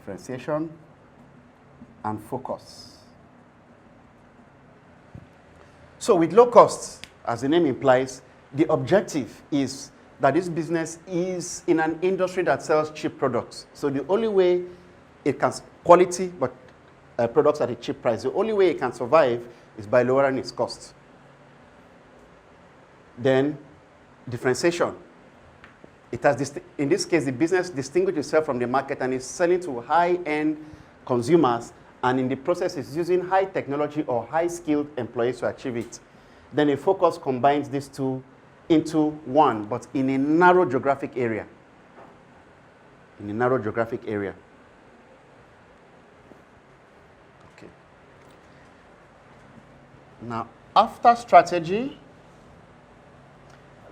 differentiation, and focus. So with low costs, as the name implies, the objective is that this business is in an industry that sells cheap products. So the only way it can, quality, but products at a cheap price, the only way it can survive is by lowering its costs. Then differentiation. It has, in this case, the business distinguishes itself from the market and is selling to high-end consumers, and in the process is using high technology or high-skilled employees to achieve it. Then a focus combines these two into one, but in a narrow geographic area. In a narrow geographic area. Okay. Now, after strategy,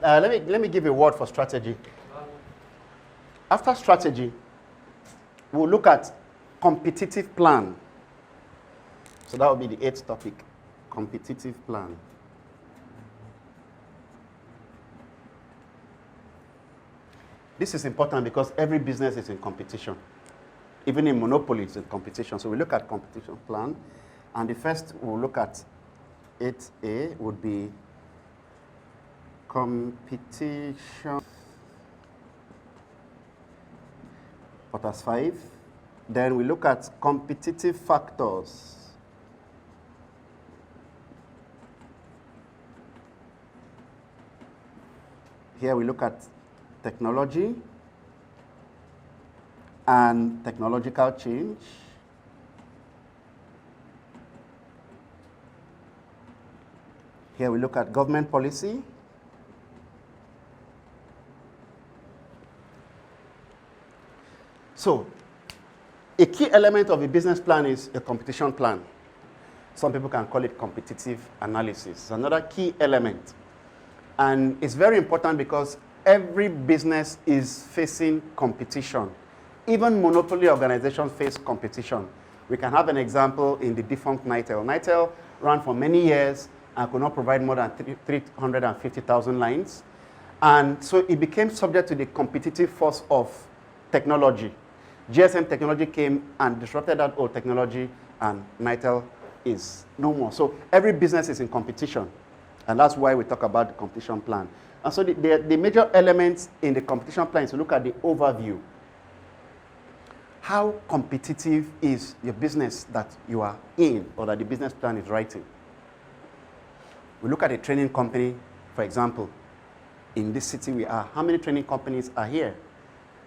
let me give a word for strategy. After strategy, we'll look at competitive plan. So that will be the 8th topic, competitive plan. This is important because every business is in competition. Even in monopoly, it's in competition. So we look at competition plan. And the first we'll look at 8A would be competition. That's 5. Then we look at competitive factors. Here we look at technology and technological change. Here we look at government policy. So, a key element of a business plan is a competition plan. Some people can call it competitive analysis. It's another key element. And it's very important because every business is facing competition. Even monopoly organizations face competition. We can have an example in the defunct Nitel. Nitel ran for many years and could not provide more than 350,000 lines. And so it became subject to the competitive force of technology. GSM technology came and disrupted that old technology, and Nitel is no more. So every business is in competition, and that's why we talk about the competition plan. And so the major elements in the competition plan is to look at the overview. How competitive is your business that you are in, or that the business plan is writing? We look at a training company, for example. In this city we are, how many training companies are here?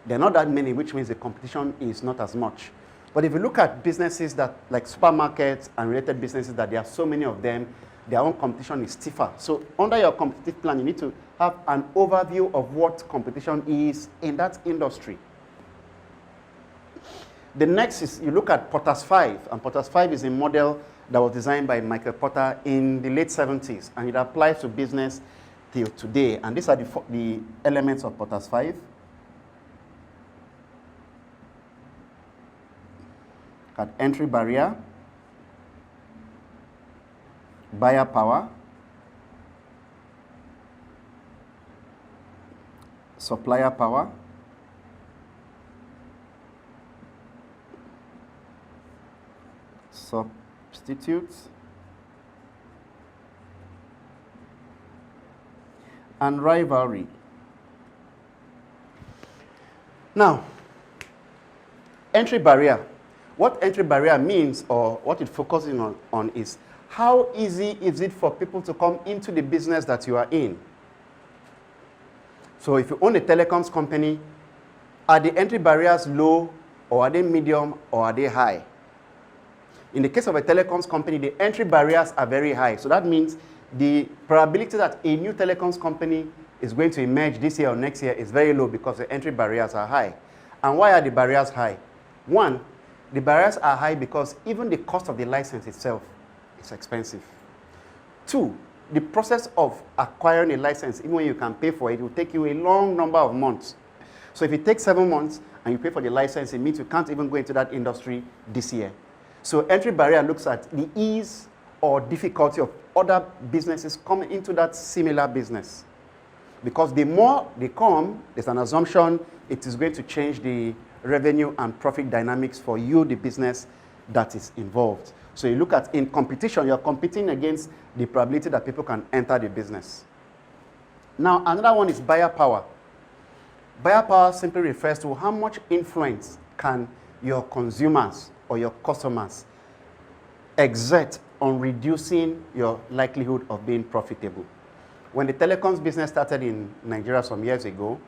There are not that many, which means the competition is not as much. But if you look at businesses that, like supermarkets and related businesses, that there are so many of them, their own competition is stiffer. So under your competitive plan, you need to have an overview of what competition is in that industry. The next is you look at Porter's 5, and Porter's 5 is a model that was designed by Michael Porter in the late 70s, and it applies to business till today. And these are the elements of Porter's 5. At entry barrier, buyer power, supplier power, substitutes, and rivalry. Now, entry barrier. What entry barrier means, or what it focuses on is how easy is it for people to come into the business that you are in? So if you own a telecoms company, are the entry barriers low, or are they medium, or are they high? In the case of a telecoms company, the entry barriers are very high. So that means the probability that a new telecoms company is going to emerge this year or next year is very low because the entry barriers are high. And why are the barriers high? One, the barriers are high because even the cost of the license itself is expensive. Two, the process of acquiring a license, even when you can pay for it, will take you a long number of months. So if it takes 7 months and you pay for the license, it means you can't even go into that industry this year. So entry barrier looks at the ease or difficulty of other businesses coming into that similar business. Because the more they come, there's an assumption it is going to change the revenue and profit dynamics for you, the business that is involved. So you look at, in competition, you're competing against the probability that people can enter the business. Now, another one is buyer power. Buyer power simply refers to how much influence can your consumers or your customers exert on reducing your likelihood of being profitable. When the telecoms business started in Nigeria some years ago,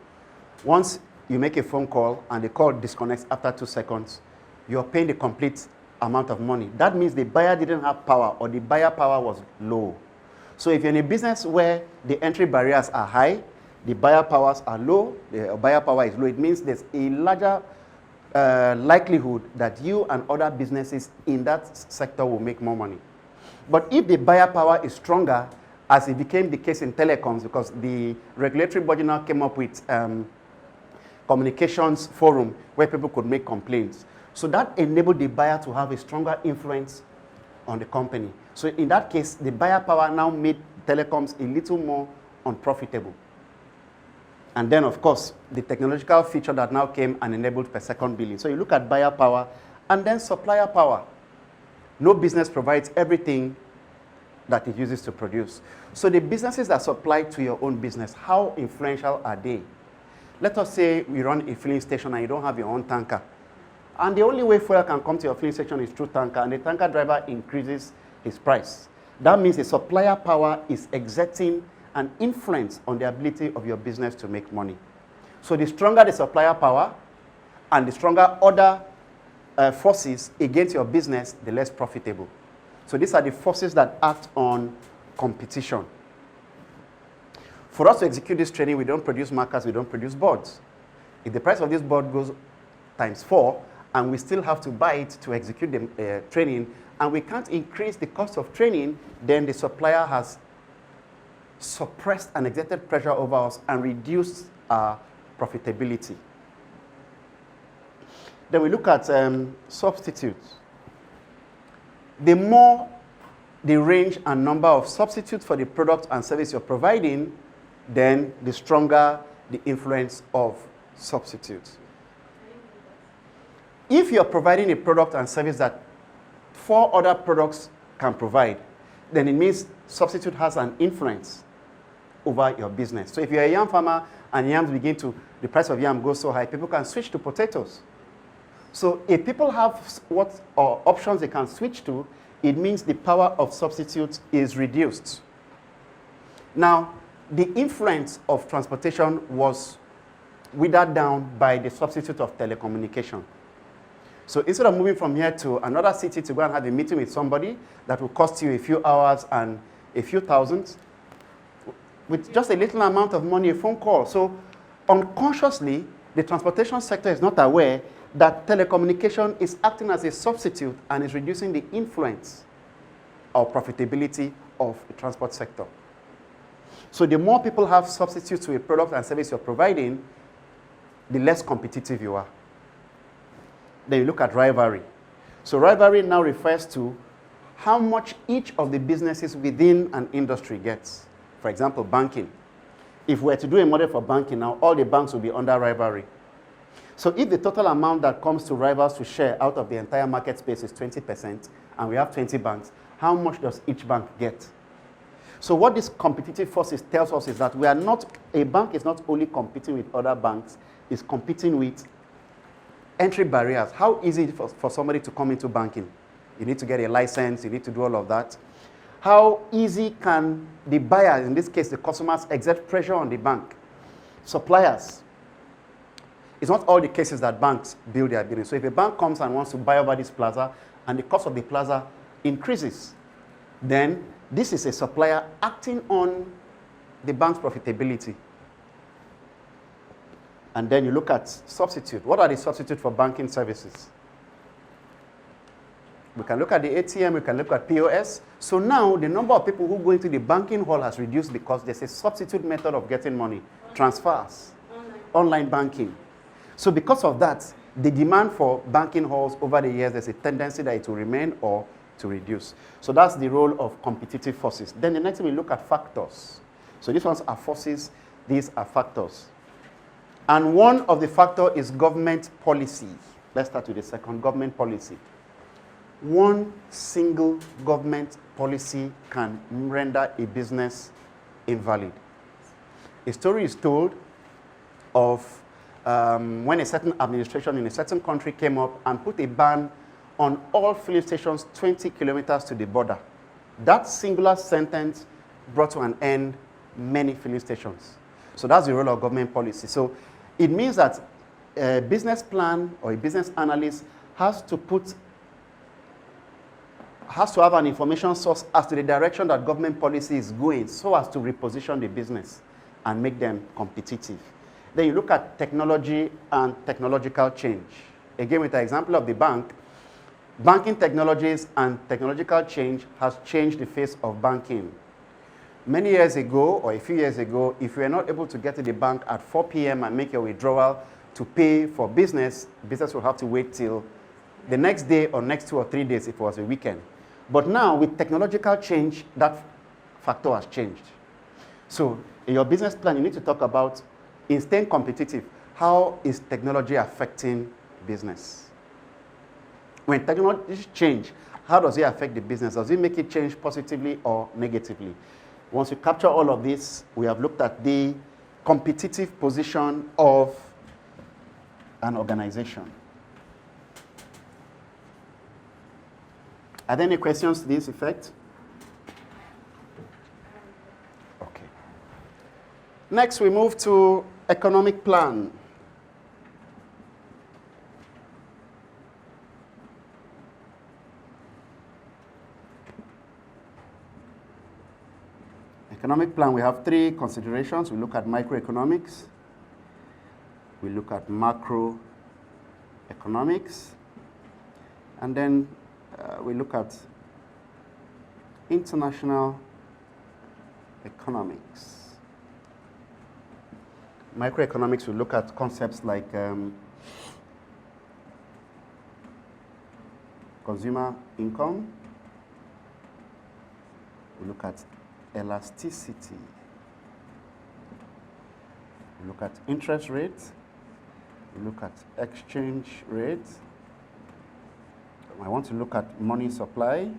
once you make a phone call and the call disconnects after 2 seconds, you're paying the complete amount of money. That means the buyer didn't have power, or the buyer power was low. So if you're in a business where the entry barriers are high, the buyer powers are low, the buyer power is low, it means there's a larger likelihood that you and other businesses in that sector will make more money. But if the buyer power is stronger, as it became the case in telecoms, because the regulatory body now came up with communications forum where people could make complaints. So that enabled the buyer to have a stronger influence on the company. So in that case, the buyer power now made telecoms a little more unprofitable. And then, of course, the technological feature that now came and enabled per second billing. So you look at buyer power and then supplier power. No business provides everything that it uses to produce. So the businesses that supply to your own business, how influential are they? Let us say we run a filling station and you don't have your own tanker. And the only way fuel can come to your filling station is through tanker, and the tanker driver increases his price. That means the supplier power is exerting an influence on the ability of your business to make money. So the stronger the supplier power and the stronger other forces against your business, the less profitable. So these are the forces that act on competition. For us to execute this training, we don't produce markers, we don't produce boards. If the price of this board goes times 4, and we still have to buy it to execute the training, and we can't increase the cost of training, then the supplier has suppressed and exerted pressure over us and reduced our profitability. Then we look at substitutes. The more the range and number of substitutes for the product and service you're providing, then the stronger the influence of substitutes. If you're providing a product and service that 4 other products can provide, then it means substitute has an influence over your business. So if you're a yam farmer and yams the price of yam goes so high, people can switch to potatoes. So if people have options they can switch to, it means the power of substitutes is reduced. Now, the influence of transportation was withered down by the substitute of telecommunication. So instead of moving from here to another city to go and have a meeting with somebody that will cost you a few hours and a few thousands, with just a little amount of money, a phone call. So unconsciously, the transportation sector is not aware that telecommunication is acting as a substitute and is reducing the influence or profitability of the transport sector. So the more people have substitutes to a product and service you're providing, the less competitive you are. Then you look at rivalry. So rivalry now refers to how much each of the businesses within an industry gets. For example, banking. If we were to do a model for banking now, all the banks will be under rivalry. So if the total amount that comes to rivals to share out of the entire market space is 20%, and we have 20 banks, how much does each bank get? So what this competitive forces tells us is that a bank is not only competing with other banks, it's competing with entry barriers. How easy is it for somebody to come into banking? You need to get a license, you need to do all of that. How easy can the buyers, in this case the customers, exert pressure on the bank? Suppliers. It's not all the cases that banks build their business. So if a bank comes and wants to buy over this plaza and the cost of the plaza increases, then this is a supplier acting on the bank's profitability. And then you look at substitute. What are the substitutes for banking services? We can look at the ATM, we can look at POS. So now the number of people who go into the banking hall has reduced because there's a substitute method of getting money. Transfers. Online banking. So because of that, the demand for banking halls over the years, there's a tendency that it will remain or to reduce. So that's the role of competitive forces. Then the next thing we look at factors. So these ones are forces These are factors. And one of the factors is government policy. Let's start with the second, government policy. One single government policy can render a business invalid. A story is told of when a certain administration in a certain country came up and put a ban on all filling stations 20 kilometers to the border. That singular sentence brought to an end many filling stations. So that's the role of government policy. So it means that a business plan or a business analyst has to have an information source as to the direction that government policy is going so as to reposition the business and make them competitive. Then you look at technology and technological change. Again, with the example of the bank, banking technologies and technological change has changed the face of banking. Many years ago, or a few years ago, if you were not able to get to the bank at 4 p.m. and make your withdrawal to pay for business will have to wait till the next day or next 2 or 3 days if it was a weekend. But now, with technological change, that factor has changed. So in your business plan, you need to talk about, in staying competitive, how is technology affecting business? When technology change, how does it affect the business? Does it make it change positively or negatively? Once you capture all of this, we have looked at the competitive position of an organization. Are there any questions to this effect? Okay. Next, we move to economic plan. Economic plan, we have three considerations. We look at microeconomics, we look at macroeconomics, and then we look at international economics. Microeconomics, we look at concepts like consumer income. We look at elasticity. We look at interest rates. We look at exchange rates. I want to look at money supply.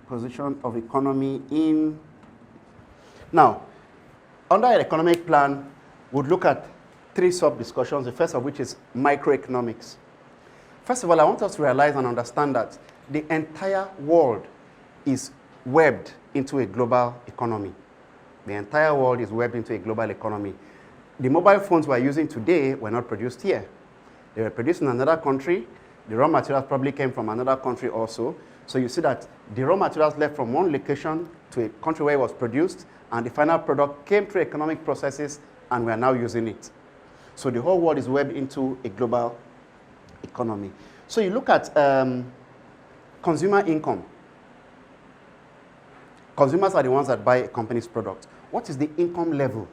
Position of economy in. Now, under an economic plan, we'd look at three sub-discussions, the first of which is microeconomics. First of all, I want us to realize and understand that the entire world is webbed into a global economy. The entire world is webbed into a global economy. The mobile phones we're using today were not produced here. They were produced in another country. The raw materials probably came from another country also. So you see that the raw materials left from one location to a country where it was produced, and the final product came through economic processes, and we are now using it. So the whole world is webbed into a global economy. So you look at consumer income. Consumers are the ones that buy a company's product. What is the income level?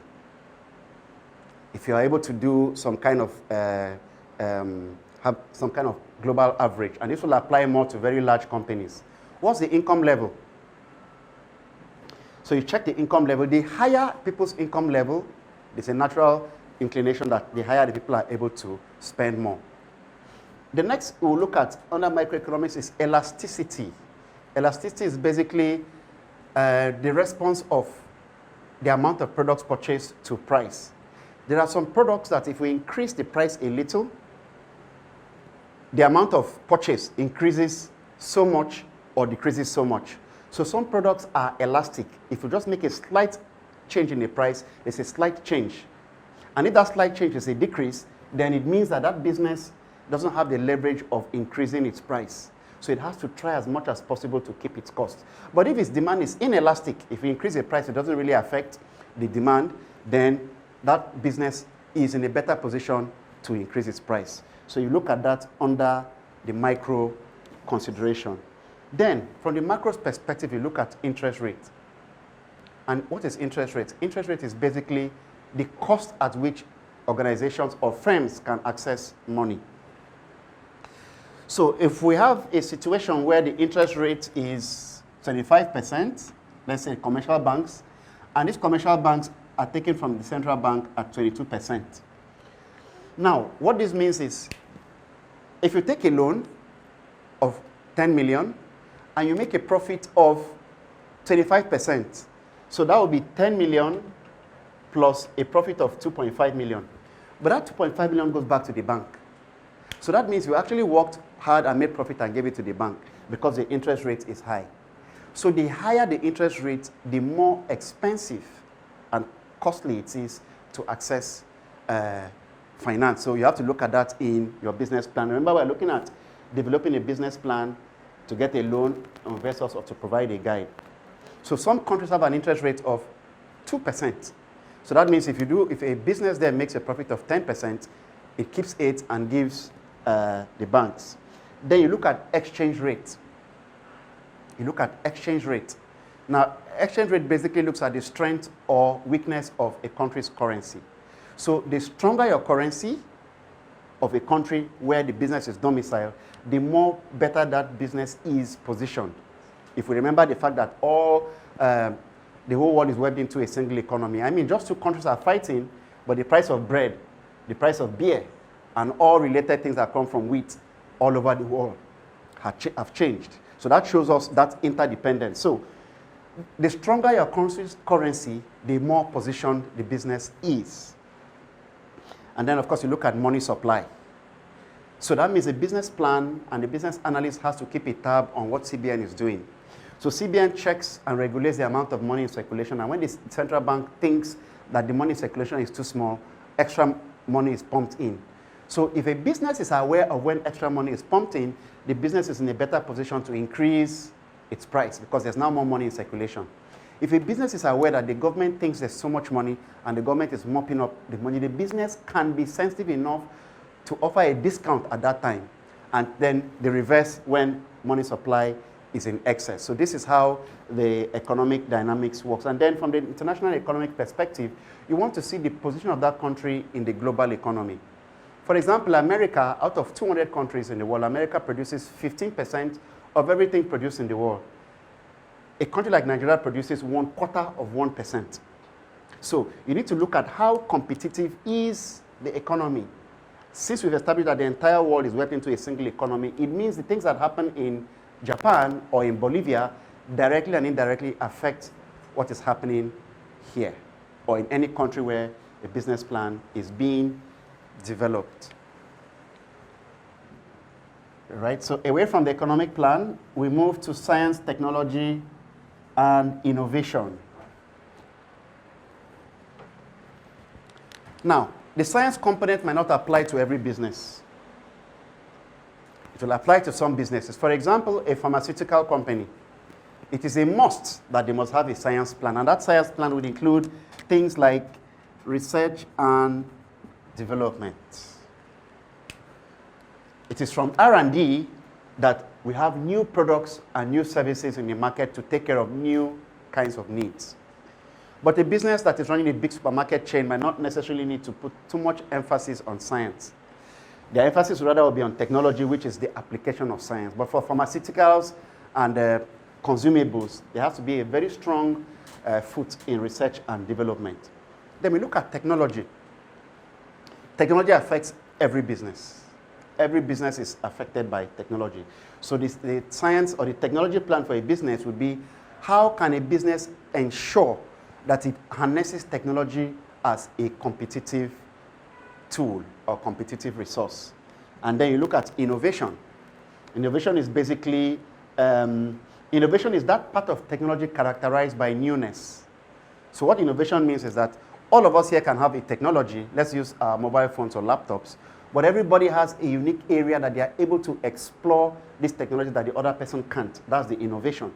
If you are able to do some kind of have some kind of global average, and this will apply more to very large companies. What's the income level? So you check the income level. The higher people's income level, there's a natural inclination that the higher the people are able to spend more. The next we'll look at under microeconomics is elasticity. Elasticity is basically the response of the amount of products purchased to price. There are some products that if we increase the price a little, the amount of purchase increases so much or decreases so much. So some products are elastic. If you just make a slight change in the price, there's a slight change. And if that slight change is a decrease, then it means that that business doesn't have the leverage of increasing its price. So it has to try as much as possible to keep its cost. But if its demand is inelastic, if you increase the price, it doesn't really affect the demand, then that business is in a better position to increase its price. So you look at that under the micro consideration. Then, from the macro perspective, you look at interest rate. And what is interest rate? Interest rate is basically the cost at which organizations or firms can access money. So if we have a situation where the interest rate is 25%, let's say commercial banks, and these commercial banks are taken from the central bank at 22%. Now, what this means is, if you take a loan of 10 million and you make a profit of 25%, so that would be 10 million plus a profit of 2.5 million. But that 2.5 million goes back to the bank. So that means you actually worked hard and made profit and gave it to the bank because the interest rate is high. So the higher the interest rate, the more expensive and costly it is to access finance. So you have to look at that in your business plan. Remember, we're looking at developing a business plan to get a loan, investors, or to provide a guide. So some countries have an interest rate of 2%. So that means if a business there makes a profit of 10%, it keeps it and gives the banks. Then you look at exchange rate. You look at exchange rate. Now, exchange rate basically looks at the strength or weakness of a country's currency. So the stronger your currency of a country where the business is domiciled, the more better that business is positioned. If we remember the fact that the whole world is webbed into a single economy. I mean, just two countries are fighting, but the price of bread, the price of beer, and all related things that come from wheat all over the world have changed. So that shows us that interdependence. So the stronger your country's currency, the more positioned the business is. And then, of course, you look at money supply. So that means the business plan and the business analyst has to keep a tab on what CBN is doing. So CBN checks and regulates the amount of money in circulation. And when the central bank thinks that the money in circulation is too small, extra money is pumped in. So if a business is aware of when extra money is pumped in, the business is in a better position to increase its price because there's now more money in circulation. If a business is aware that the government thinks there's so much money and the government is mopping up the money, the business can be sensitive enough to offer a discount at that time, and then the reverse when money supply is in excess. So this is how the economic dynamics works. And then from the international economic perspective, you want to see the position of that country in the global economy. For example, America, out of 200 countries in the world, America produces 15% of everything produced in the world. A country like Nigeria produces 0.25%. So you need to look at how competitive is the economy. Since we've established that the entire world is webbed into a single economy, it means the things that happen in Japan or in Bolivia directly and indirectly affect what is happening here or in any country where a business plan is being developed. Right, so away from the economic plan, we move to science, technology, and innovation. Now, the science component might not apply to every business. It will apply to some businesses. For example, a pharmaceutical company. It is a must that they must have a science plan, and that science plan would include things like research and development. It is from R&D that we have new products and new services in the market to take care of new kinds of needs. But a business that is running a big supermarket chain might not necessarily need to put too much emphasis on science. The emphasis rather will be on technology, which is the application of science. But for pharmaceuticals and consumables, there has to be a very strong foot in research and development. Then we look at technology. Technology affects every business. Every business is affected by technology. So the science or the technology plan for a business would be, how can a business ensure that it harnesses technology as a competitive tool or competitive resource? And then you look at innovation. Innovation is basically, innovation is that part of technology characterized by newness. So what innovation means is that all of us here can have a technology. Let's use our mobile phones or laptops. But everybody has a unique area that they are able to explore this technology that the other person can't. That's the innovation.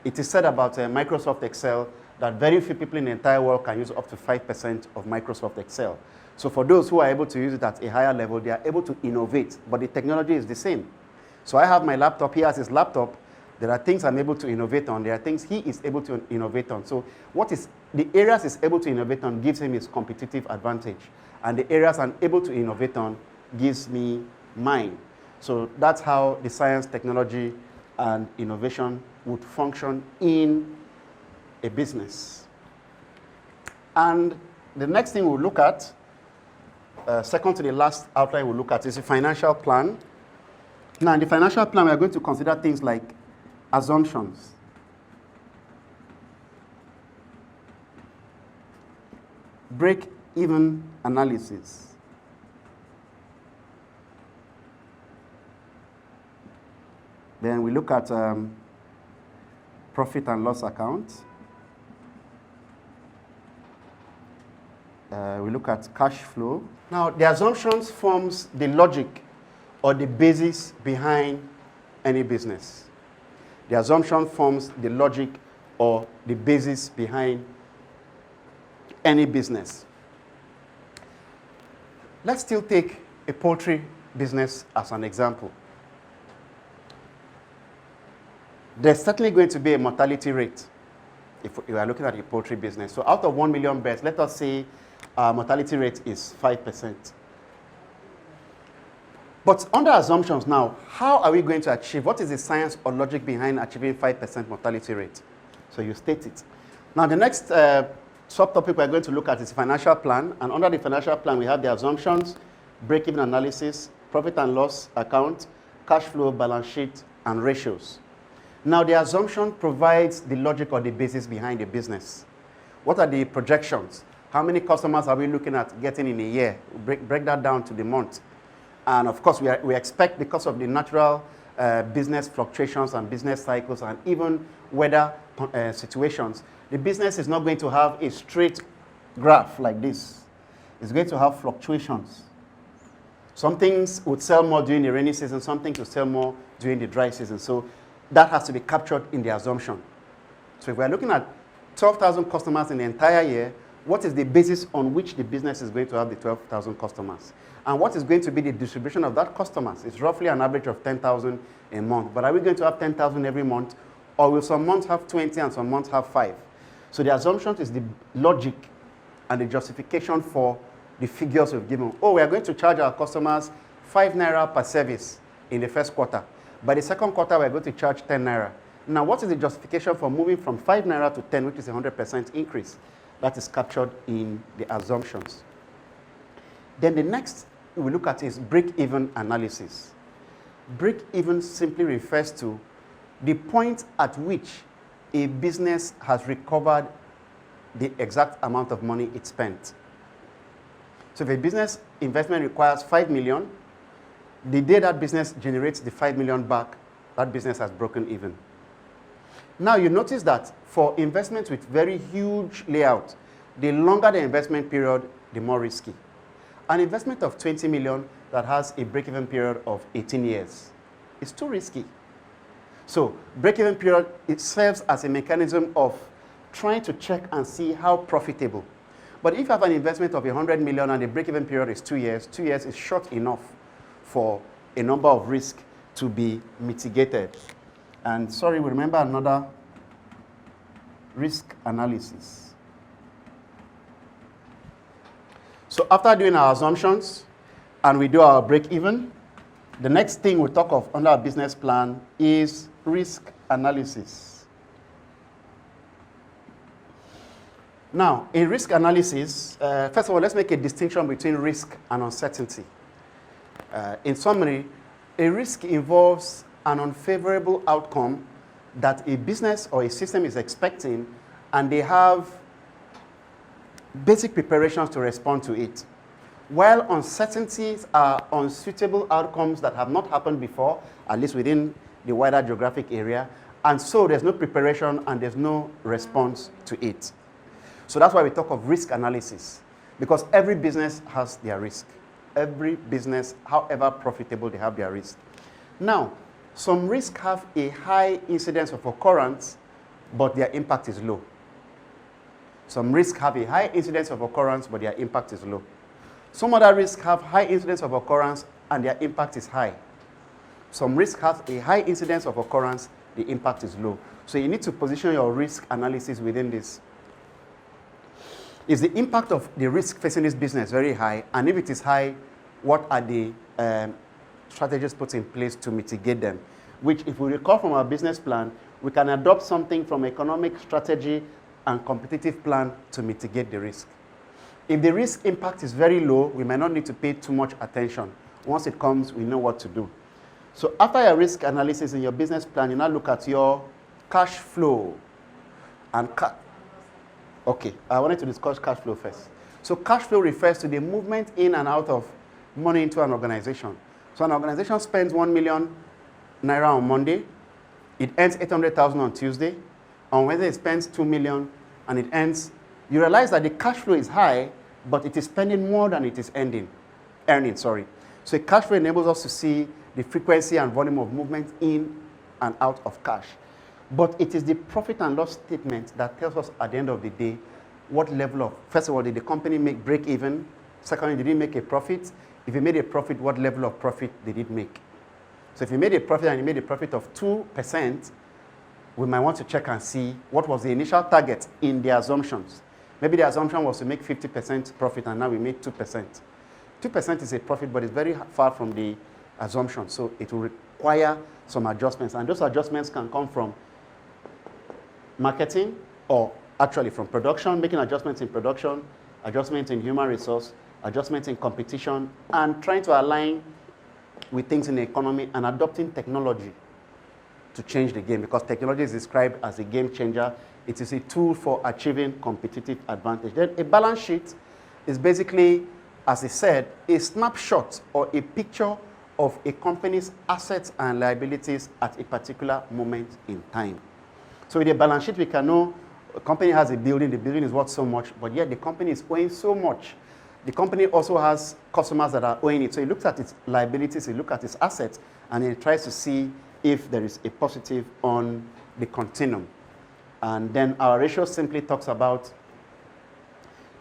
It is said about Microsoft Excel that very few people in the entire world can use up to 5% of Microsoft Excel. So for those who are able to use it at a higher level, they are able to innovate, but the technology is the same. So I have my laptop, he has his laptop. There are things I'm able to innovate on. There are things he is able to innovate on. So the areas he's able to innovate on gives him his competitive advantage. And the areas I'm able to innovate on gives me mine. So that's how the science, technology, and innovation would function in a business. And the next thing we'll look at, second to the last outline we'll look at, is the financial plan. Now, in the financial plan, we are going to consider things like assumptions, break-even analysis, then we look at profit and loss account. We look at cash flow. Now, the assumptions forms the logic or the basis behind any business. The assumption forms the logic or the basis behind any business. Let's still take a poultry business as an example. There's certainly going to be a mortality rate if you are looking at a poultry business. So out of 1 million birds, let us say mortality rate is 5%. But under assumptions now, how are we going to achieve? What is the science or logic behind achieving 5% mortality rate? So you state it. Now the next subtopic we're going to look at is financial plan. And under the financial plan, we have the assumptions, break-even analysis, profit and loss account, cash flow, balance sheet, and ratios. Now the assumption provides the logic or the basis behind the business. What are the projections? How many customers are we looking at getting in a year? Break that down to the month. And of course, we expect, because of the natural business fluctuations and business cycles and even weather situations, the business is not going to have a straight graph like this. It's going to have fluctuations. Some things would sell more during the rainy season, some things would sell more during the dry season. So that has to be captured in the assumption. So if we're looking at 12,000 customers in the entire year, what is the basis on which the business is going to have the 12,000 customers? And what is going to be the distribution of that customers? It's roughly an average of 10,000 a month. But are we going to have 10,000 every month? Or will some months have 20 and some months have 5? So the assumption is the logic and the justification for the figures we've given. Oh, we are going to charge our customers 5 naira per service in the first quarter. By the second quarter, we're going to charge 10 naira. Now, what is the justification for moving from 5 naira to 10, which is a 100% increase? That is captured in the assumptions. Then the next we look at is break-even analysis. Break-even simply refers to the point at which a business has recovered the exact amount of money it spent. So if a business investment requires 5 million, the day that business generates the 5 million back, that business has broken even. Now you notice that for investments with very huge layout, the longer the investment period, the more risky. An investment of 20 million that has a break-even period of 18 years is too risky. So break-even period, it serves as a mechanism of trying to check and see how profitable. But if you have an investment of 100 million and the break-even period is 2 years, 2 years is short enough for a number of risks to be mitigated. And sorry, we remember another risk analysis. So after doing our assumptions and we do our break-even, the next thing we talk of under our business plan is risk analysis. Now, in risk analysis, first of all, let's make a distinction between risk and uncertainty. In summary, a risk involves an unfavorable outcome that a business or a system is expecting, and they have basic preparations to respond to it. While uncertainties are unsuitable outcomes that have not happened before, at least within the wider geographic area, and so there's no preparation and there's no response to it. So that's why we talk of risk analysis, because every business has their risk. Every business, however profitable, they have their risk. Now, some risks have a high incidence of occurrence, but their impact is low. Some risks have a high incidence of occurrence, but their impact is low. Some other risks have high incidence of occurrence, and their impact is high. Some risks have a high incidence of occurrence, the impact is low. So you need to position your risk analysis within this. Is the impact of the risk facing this business very high? And if it is high, what are the strategies put in place to mitigate them, which if we recall from our business plan, we can adopt something from economic strategy and competitive plan to mitigate the risk. If the risk impact is very low, we might not need to pay too much attention. Once it comes, we know what to do. So after your risk analysis in your business plan, you now look at your cash flow. And okay, I wanted to discuss cash flow first. So cash flow refers to the movement in and out of money into an organization. So an organization spends 1 million naira on Monday, it earns 800,000 on Tuesday, on Wednesday it spends 2 million, and it earns, you realize that the cash flow is high, but it is spending more than it is earning. So cash flow enables us to see the frequency and volume of movement in and out of cash. But it is the profit and loss statement that tells us at the end of the day what level of, first of all, did the company make break even? Secondly, did it make a profit? If it made a profit, what level of profit did it make? So if you made a profit and you made a profit of 2%, we might want to check and see what was the initial target in the assumptions. Maybe the assumption was to make 50% profit and now we made 2%. 2% is a profit, but it's very far from the assumption. So it will require some adjustments. And those adjustments can come from marketing or actually from production, making adjustments in production, adjustments in human resource, adjustments in competition, and trying to align with things in the economy and adopting technology to change the game, because technology is described as a game changer. It is a tool for achieving competitive advantage. Then a balance sheet is basically, as I said, a snapshot or a picture of a company's assets and liabilities at a particular moment in time. So with a balance sheet, we can know a company has a building, the building is worth so much, but yet the company is owing so much. The company also has customers that are owing it. So it looks at its liabilities, it looks at its assets, and it tries to see if there is a positive on the continuum. And then our ratio simply talks about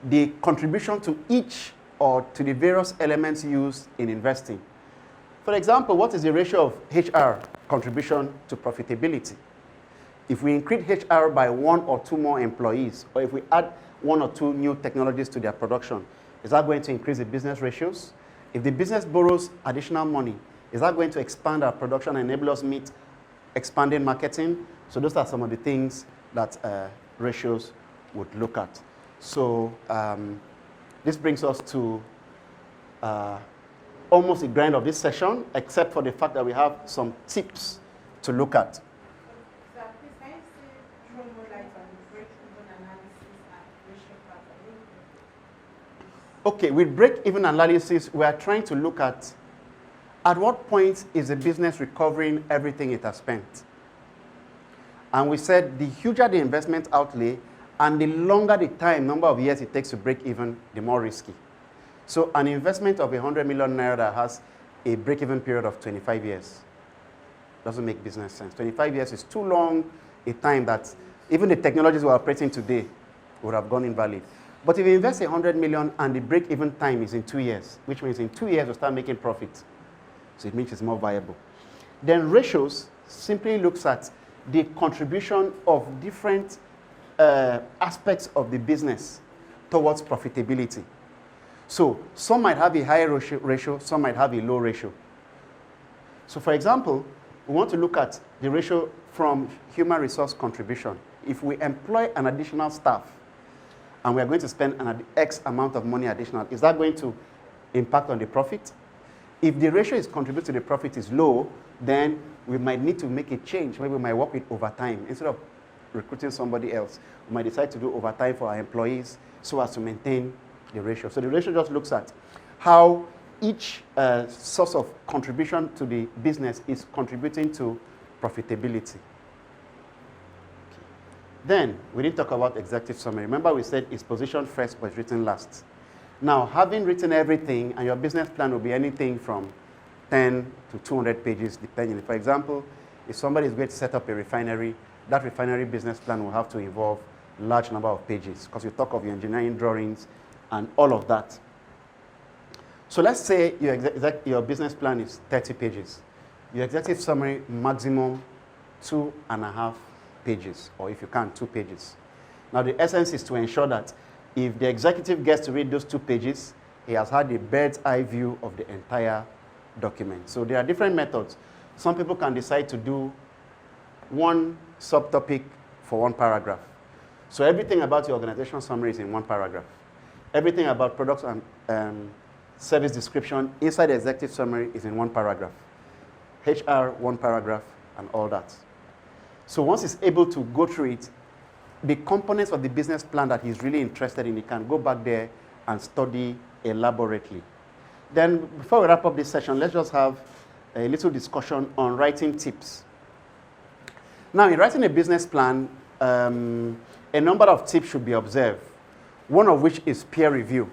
the contribution to each or to the various elements used in investing. For example, what is the ratio of HR contribution to profitability? If we increase HR by 1 or 2 more employees, or if we add 1 or 2 new technologies to their production, is that going to increase the business ratios? If the business borrows additional money, is that going to expand our production and enable us meet expanding marketing? So those are some of the things that ratios would look at. So this brings us to almost the grind of this session, except for the fact that we have some tips to look at. Okay, with break-even analysis, we are trying to look at what point is the business recovering everything it has spent? And we said the huger the investment outlay and the longer the time, number of years it takes to break even, the more risky. So an investment of 100 million naira that has a break-even period of 25 years doesn't make business sense. 25 years is too long a time that even the technologies we're operating today would have gone invalid. But if you invest 100 million and the break-even time is in 2 years, which means in 2 years you start making profit. So it means it's more viable. Then ratios simply looks at the contribution of different aspects of the business towards profitability. So some might have a high ratio, some might have a low ratio. So for example, we want to look at the ratio from human resource contribution. If we employ an additional staff, and we are going to spend an X amount of money additional, is that going to impact on the profit? If the ratio is contribute to the profit is low, then we might need to make a change. Maybe we might work with overtime. Instead of recruiting somebody else, we might decide to do overtime for our employees so as to maintain the ratio. So the ratio just looks at how each source of contribution to the business is contributing to profitability. Then, we didn't talk about executive summary. Remember we said it's positioned first but it's written last. Now, having written everything, and your business plan will be anything from 10 to 200 pages, depending. For example, if somebody is going to set up a refinery, that refinery business plan will have to involve a large number of pages, because you talk of your engineering drawings and all of that. So let's say your business plan is 30 pages. Your executive summary, maximum 2.5 pages, or if you can, 2 pages. Now the essence is to ensure that if the executive gets to read those 2 pages, he has had a bird's eye view of the entire document. So there are different methods. Some people can decide to do one subtopic for one paragraph. So everything about your organizational summary is in one paragraph. Everything about products and service description inside the executive summary is in one paragraph. HR, one paragraph, and all that. So once he's able to go through it, the components of the business plan that he's really interested in, he can go back there and study elaborately. Then before we wrap up this session, let's just have a little discussion on writing tips. Now, in writing a business plan, a number of tips should be observed, one of which is peer review.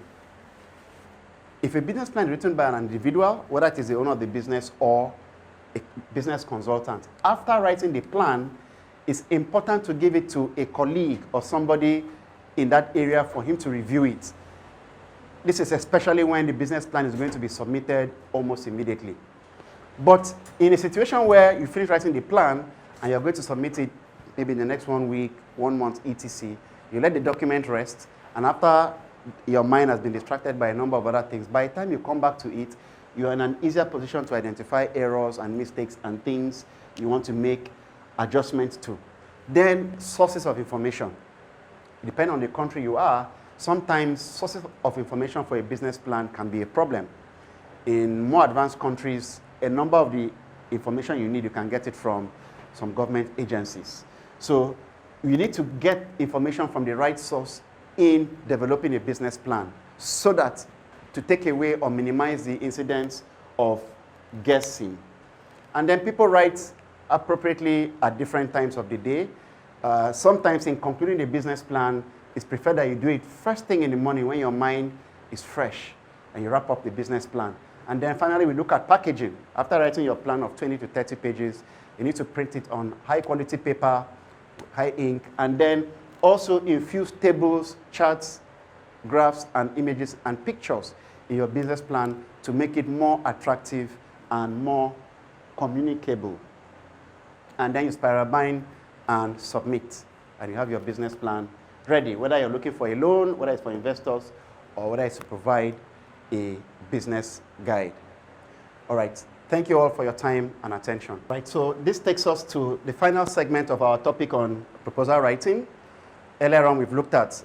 If a business plan is written by an individual, whether it is the owner of the business or a business consultant, after writing the plan, it's important to give it to a colleague or somebody in that area for him to review it. This is especially when the business plan is going to be submitted almost immediately. But in a situation where you finish writing the plan and you're going to submit it maybe in the next 1 week, 1 month, etc., you let the document rest, and after your mind has been distracted by a number of other things, by the time you come back to it, you're in an easier position to identify errors and mistakes and things you want to make adjustments to. Then, sources of information. Depending on the country you are, sometimes sources of information for a business plan can be a problem. In more advanced countries, a number of the information you need, you can get it from some government agencies. So you need to get information from the right source in developing a business plan so that to take away or minimize the incidence of guessing. And then people write appropriately at different times of the day. Sometimes in concluding a business plan, it's preferred that you do it first thing in the morning when your mind is fresh and you wrap up the business plan. And then finally, we look at packaging. After writing your plan of 20 to 30 pages, you need to print it on high quality paper, high ink, and then also infuse tables, charts, graphs, and images and pictures in your business plan to make it more attractive and more communicable. And then you spiral bind and submit, and you have your business plan ready, whether you're looking for a loan, whether it's for investors, or whether it's to provide a business guide. All right, thank you all for your time and attention. Right, so this takes us to the final segment of our topic on proposal writing. Earlier on, we've looked at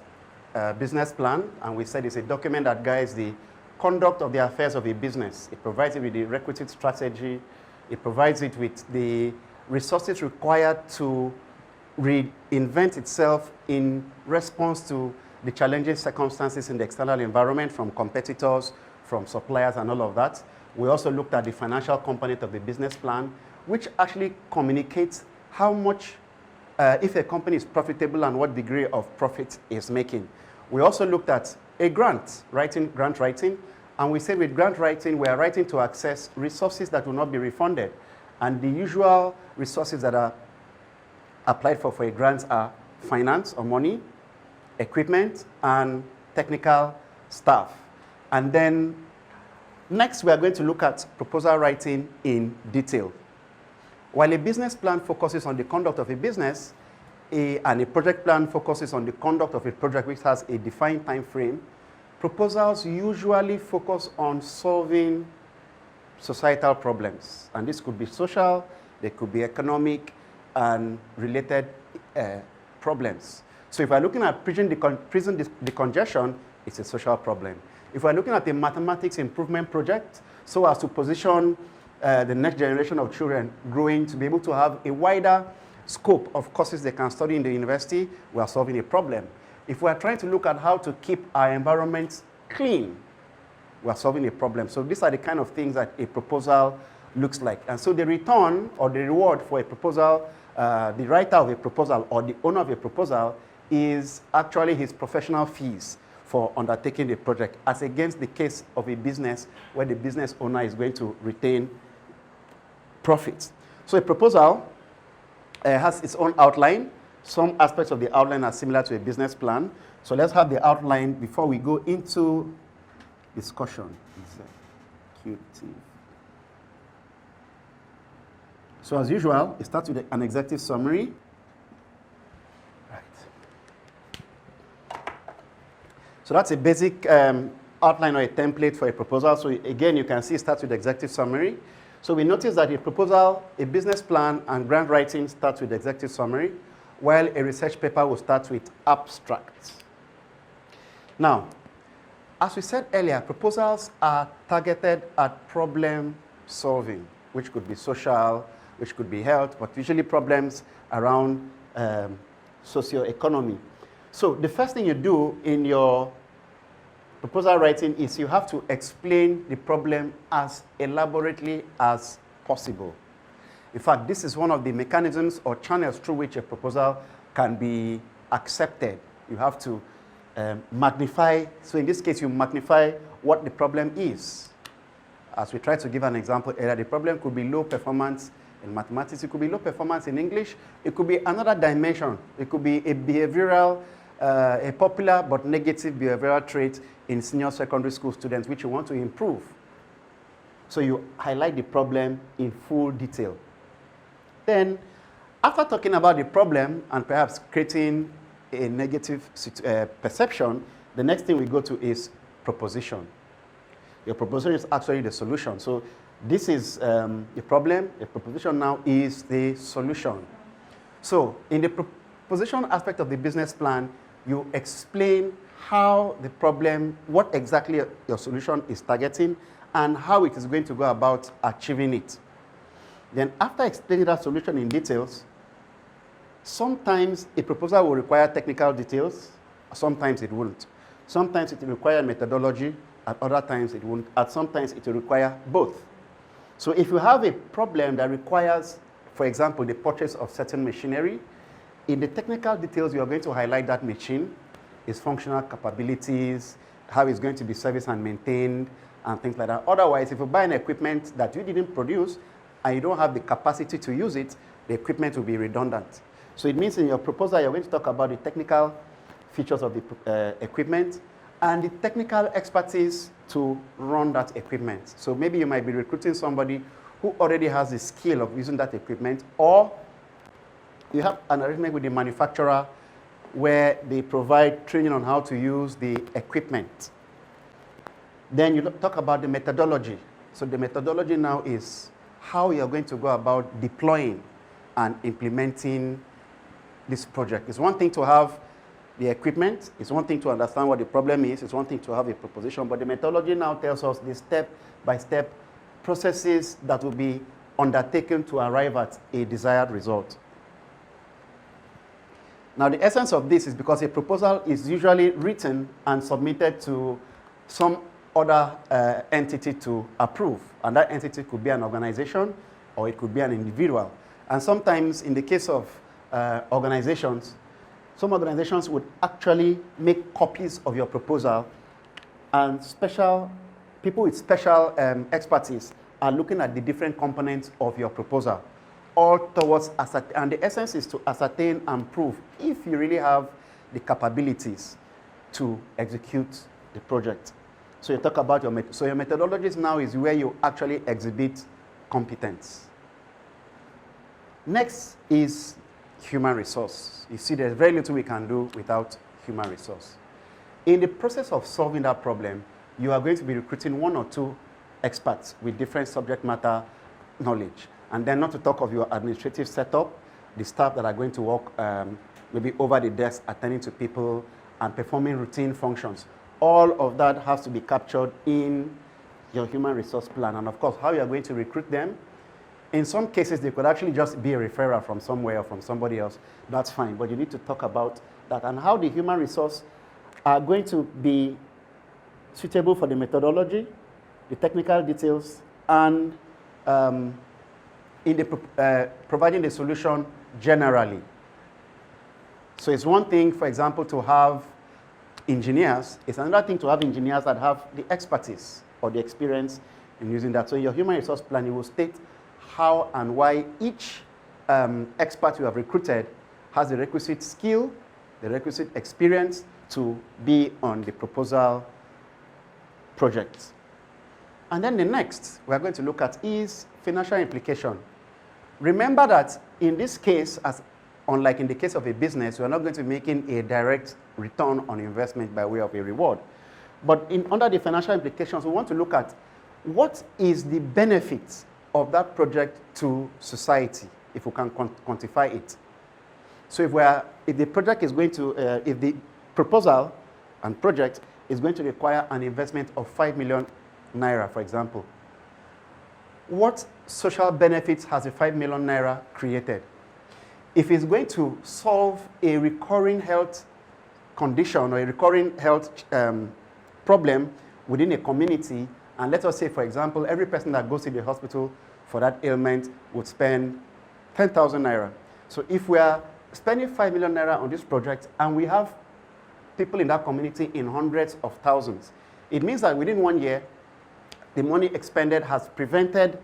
business plan, and we said it's a document that guides the conduct of the affairs of a business. It provides it with the requisite strategy. It provides it with the resources required to reinvent itself in response to the challenging circumstances in the external environment, from competitors, from suppliers, and all of that. We also looked at the financial component of the business plan, which actually communicates how much, if a company is profitable and what degree of profit is making. We also looked at a grant writing, and we said with grant writing, we are writing to access resources that will not be refunded. And the usual resources that are applied for a grant are finance or money, equipment, and technical staff. And then next, we are going to look at proposal writing in detail. While a business plan focuses on the conduct of a business, and a project plan focuses on the conduct of a project which has a defined time frame, proposals usually focus on solving societal problems. And this could be social, they could be economic, and related problems. So if we're looking at prison decongestion, it's a social problem. If we're looking at a mathematics improvement project, so as to position the next generation of children growing to be able to have a wider scope of courses they can study in the university, we are solving a problem. If we're trying to look at how to keep our environments clean, we are solving a problem. So these are the kind of things that a proposal looks like. And so the return or the reward for a proposal, the writer of a proposal or the owner of a proposal is actually his professional fees for undertaking the project, as against the case of a business where the business owner is going to retain profits. So a proposal has its own outline. Some aspects of the outline are similar to a business plan. So let's have the outline before we go into discussion. So as usual, it starts with an executive summary. Right. So that's a basic outline or a template for a proposal. So again, you can see it starts with executive summary. So we notice that a proposal, a business plan, and grant writing starts with executive summary, while a research paper will start with abstracts. Now, as we said earlier, proposals are targeted at problem solving, which could be social, which could be health, but usually problems around socio-economy. So the first thing you do in your proposal writing is you have to explain the problem as elaborately as possible. In fact, this is one of the mechanisms or channels through which a proposal can be accepted. You have to magnify, so in this case, you magnify what the problem is. As we tried to give an example earlier, the problem could be low performance in mathematics, it could be low performance in English, it could be another dimension, it could be a behavioral, a popular but negative behavioral trait in senior secondary school students which you want to improve. So you highlight the problem in full detail. Then, after talking about the problem and perhaps creating a negative perception, the next thing we go to is proposition. Your proposition is actually the solution. So this is the problem, the proposition now is the solution. So in the proposition aspect of the business plan, you explain how the problem, what exactly your solution is targeting, and how it is going to go about achieving it. Then after explaining that solution in details, sometimes a proposal will require technical details, sometimes it won't. Sometimes it will require methodology, at other times it won't, at sometimes it will require both. So if you have a problem that requires, for example, the purchase of certain machinery, in the technical details you are going to highlight that machine, its functional capabilities, how it's going to be serviced and maintained, and things like that. Otherwise, if you buy an equipment that you didn't produce and you don't have the capacity to use it, the equipment will be redundant. So it means in your proposal, you're going to talk about the technical features of the equipment and the technical expertise to run that equipment. So maybe you might be recruiting somebody who already has the skill of using that equipment, or you have an arrangement with the manufacturer where they provide training on how to use the equipment. Then you talk about the methodology. So the methodology now is how you're going to go about deploying and implementing this project. It's one thing to have the equipment, it's one thing to understand what the problem is, it's one thing to have a proposition, but the methodology now tells us the step-by-step processes that will be undertaken to arrive at a desired result. Now, the essence of this is because a proposal is usually written and submitted to some other entity to approve, and that entity could be an organization or it could be an individual. And sometimes, in the case of organizations, some organizations would actually make copies of your proposal, and people with special expertise are looking at the different components of your proposal, all towards and the essence is to ascertain and prove if you really have the capabilities to execute the project. So you talk about your methodologies now is where you actually exhibit competence. Next is human resource. You see, there's very little we can do without human resource. In the process of solving that problem, you are going to be recruiting one or two experts with different subject matter knowledge. And then not to talk of your administrative setup, the staff that are going to work maybe over the desk, attending to people and performing routine functions. All of that has to be captured in your human resource plan. And of course, how you are going to recruit them. In some cases, they could actually just be a referral from somewhere or from somebody else. That's fine, but you need to talk about that and how the human resource are going to be suitable for the methodology, the technical details, and in the providing the solution generally. So it's one thing, for example, to have engineers. It's another thing to have engineers that have the expertise or the experience in using that. So in your human resource plan, you will state how and why each expert you have recruited has the requisite skill, the requisite experience to be on the proposal project. And then the next we're going to look at is financial implication. Remember that in this case, as unlike in the case of a business, we're not going to be making a direct return on investment by way of a reward. But under the financial implications, we want to look at what is the benefit of that project to society, if we can quantify it. So if the project is going to, if the proposal and project is going to require an investment of 5 million naira, for example, what social benefits has the 5 million naira created? If it's going to solve a recurring health condition or a recurring health problem within a community, and let us say, for example, every person that goes to the hospital for that ailment would spend 10,000 naira. So if we are spending 5 million naira on this project and we have people in that community in hundreds of thousands, it means that within 1 year, the money expended has prevented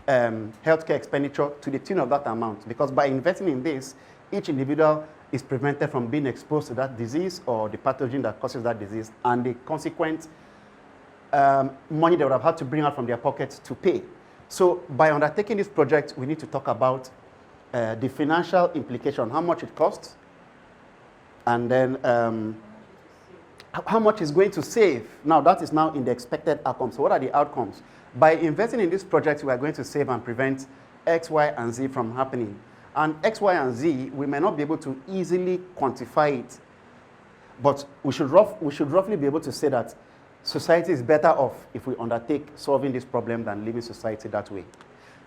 healthcare expenditure to the tune of that amount, because by investing in this, each individual is prevented from being exposed to that disease or the pathogen that causes that disease, and the consequent money they would have had to bring out from their pockets to pay. So by undertaking this project, we need to talk about the financial implication, how much it costs, and then how much is going to save. Now, that is now in the expected outcomes. So what are the outcomes? By investing in this project, we are going to save and prevent X, Y, and Z from happening. And X, Y, and Z, we may not be able to easily quantify it, but we should roughly be able to say that society is better off if we undertake solving this problem than leaving society that way.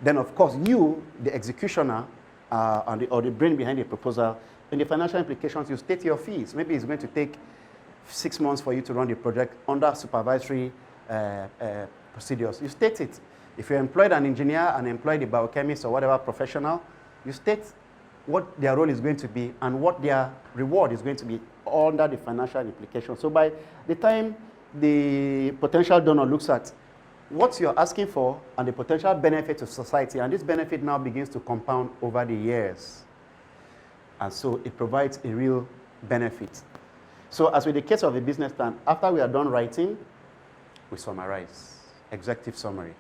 Then, of course, you, the executioner, or the brain behind the proposal, in the financial implications, you state your fees. Maybe it's going to take 6 months for you to run the project under supervisory procedures. You state it. If you employed an engineer and employed a biochemist or whatever professional, you state what their role is going to be and what their reward is going to be under the financial implications. So by the time the potential donor looks at what you're asking for and the potential benefit to society, and this benefit now begins to compound over the years. And so it provides a real benefit. So as with the case of a business plan, after we are done writing, we summarize, executive summary.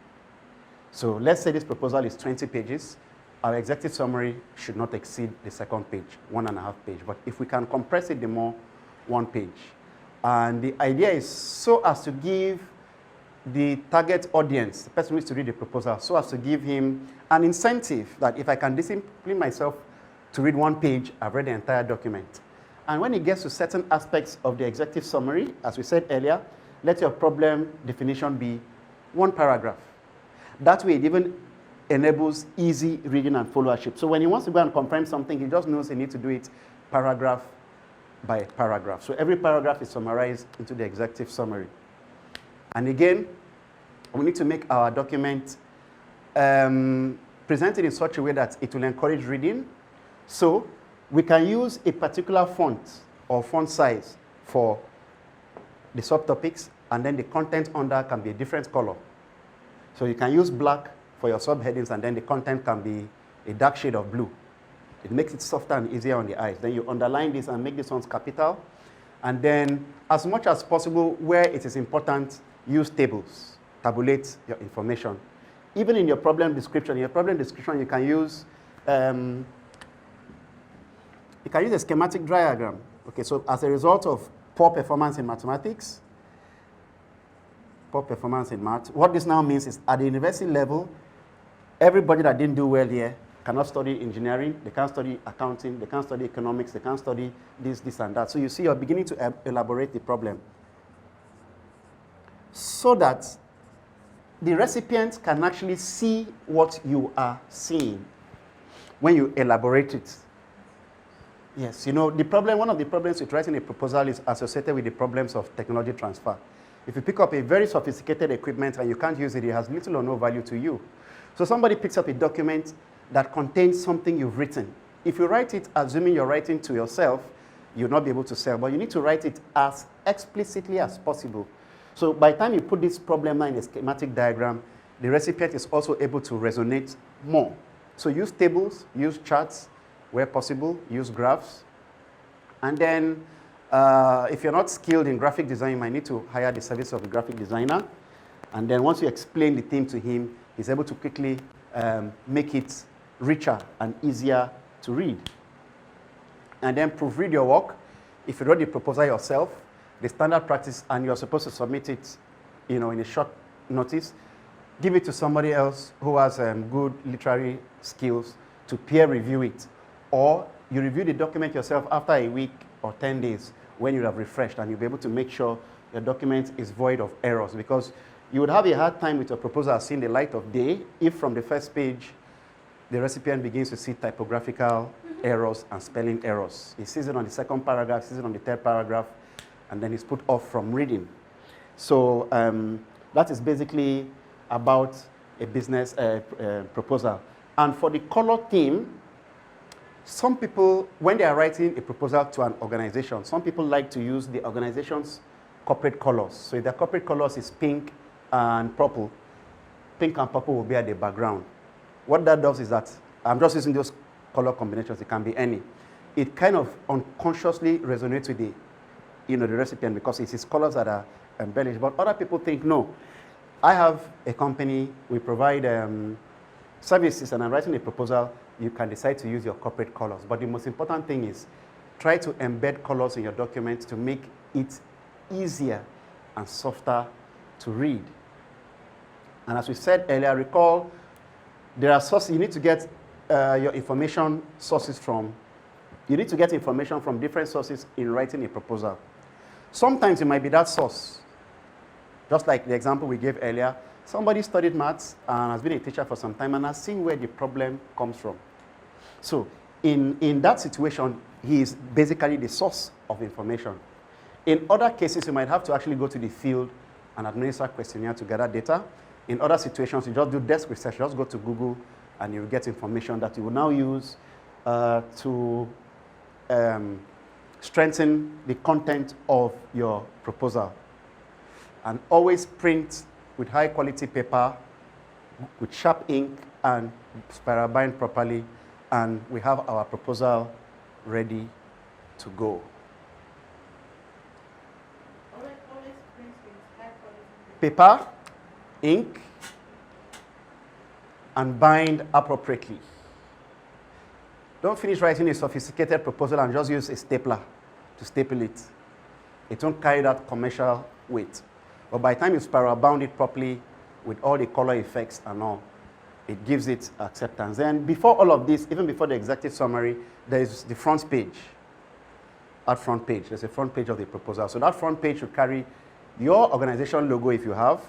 So let's say this proposal is 20 pages. Our executive summary should not exceed the second page, 1.5 page. But if we can compress it, the more, 1 page. And the idea is so as to give the target audience, the person who needs to read the proposal, so as to give him an incentive that if I can discipline myself to read 1 page, I've read the entire document. And when it gets to certain aspects of the executive summary, as we said earlier, let your problem definition be 1 paragraph. That way, it even enables easy reading and followership. So when he wants to go and confirm something, he just knows he needs to do it paragraph by paragraph. So every paragraph is summarized into the executive summary. And again, we need to make our document presented in such a way that it will encourage reading. So we can use a particular font or font size for the subtopics, and then the content under can be a different color. So you can use black for your subheadings, and then the content can be a dark shade of blue. It makes it softer and easier on the eyes. Then you underline this and make this one's capital. And then, as much as possible, where it is important, use tables. Tabulate your information. Even in your problem description, you can use a schematic diagram. Okay, so as a result of poor performance in mathematics, poor performance in math, what this now means is at the university level, everybody that didn't do well here cannot study engineering, they can't study accounting, they can't study economics, they can't study this, and that. So you see, you're beginning to elaborate the problem so that the recipient can actually see what you are seeing when you elaborate it. Yes, you know, one of the problems with writing a proposal is associated with the problems of technology transfer. If you pick up a very sophisticated equipment and you can't use it, it has little or no value to you. So somebody picks up a document that contains something you've written. If you write it assuming you're writing to yourself, you'll not be able to sell, but you need to write it as explicitly as possible. So by the time you put this problem in a schematic diagram, the recipient is also able to resonate more. So use tables, use charts where possible, use graphs. And then if you're not skilled in graphic design, you might need to hire the service of a graphic designer. And then once you explain the theme to him, he's able to quickly make it richer and easier to read. And then proofread your work. If you wrote the proposal yourself, the standard practice, and you're supposed to submit it, in a short notice, give it to somebody else who has good literary skills to peer review it. Or you review the document yourself after a week or 10 days when you have refreshed, and you'll be able to make sure your document is void of errors, because you would have a hard time with your proposal seeing the light of day if from the first page the recipient begins to see typographical errors and spelling errors. He sees it on the second paragraph, sees it on the third paragraph, and then he's put off from reading. So that is basically about a business proposal. And for the color theme, some people, when they are writing a proposal to an organization, some people like to use the organization's corporate colors. So if their corporate colors is pink and purple will be at the background. What that does is that, I'm just using those color combinations, it can be any. It kind of unconsciously resonates with the, the recipient, because it's his colors that are embellished. But other people think, no, I have a company, we provide services, and I'm writing a proposal, you can decide to use your corporate colors. But the most important thing is try to embed colors in your document to make it easier and softer to read. And as we said earlier, recall, there are sources, you need to get your information sources from, you need to get information from different sources in writing a proposal. Sometimes it might be that source. Just like the example we gave earlier, somebody studied maths and has been a teacher for some time and has seen where the problem comes from. So in that situation, he is basically the source of information. In other cases, you might have to actually go to the field and administer a questionnaire to gather data. In other situations, you just do desk research, just go to Google and you get information that you will now use to strengthen the content of your proposal. And always print with high quality paper, with sharp ink, and spiral bind properly, and we have our proposal ready to go. Always print with high quality Paper, ink, and bind appropriately. Don't finish writing a sophisticated proposal and just use a stapler to staple it. It won't carry that commercial weight. But by the time you spiral bound it properly with all the color effects and all, it gives it acceptance. Then before all of this, even before the executive summary, there is the front page. That front page, there's a front page of the proposal. So that front page should carry your organization logo if you have.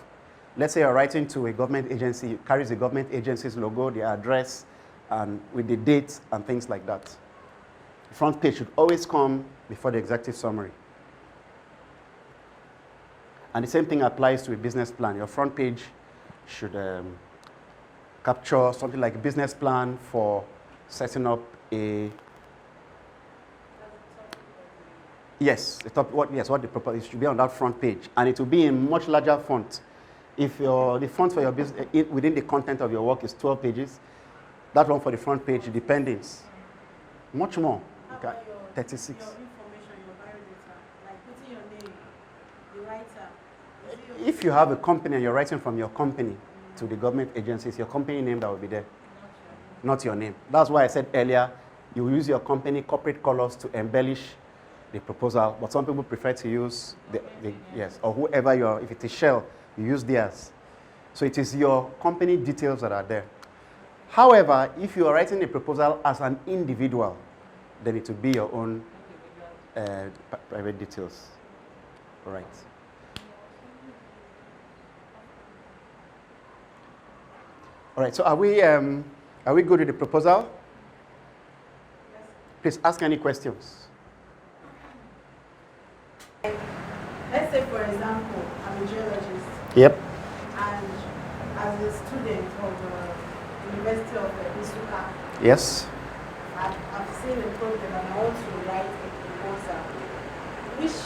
Let's say you're writing to a government agency, it carries the government agency's logo, the address, and with the dates and things like that. The front page should always come before the executive summary. And the same thing applies to a business plan. Your front page should capture something like a business plan for setting up a... Yes, what the proposal should be on that front page. And it will be in much larger font. If the font for your business, within the content of your work is 12 pages, that one for the front page, dependence. Much more. Okay. 36. Your information, your biodata, like putting your name, the writer. If you have a company and you're writing from your company to the government agencies, your company name that will be there, not your name. That's why I said earlier, you use your company corporate colors to embellish the proposal, but some people prefer to use yes, or whoever if it is Shell, you use theirs. So it is your company details that are there. However, if you are writing a proposal as an individual, then it will be your own private details. All right. All right, so are we good with the proposal? Yes. Please ask any questions. Let's say, for example, I'm a geologist. Yep. And as a student of the University of Nsukka, Yes. I've seen a problem and I want to write a proposal. Which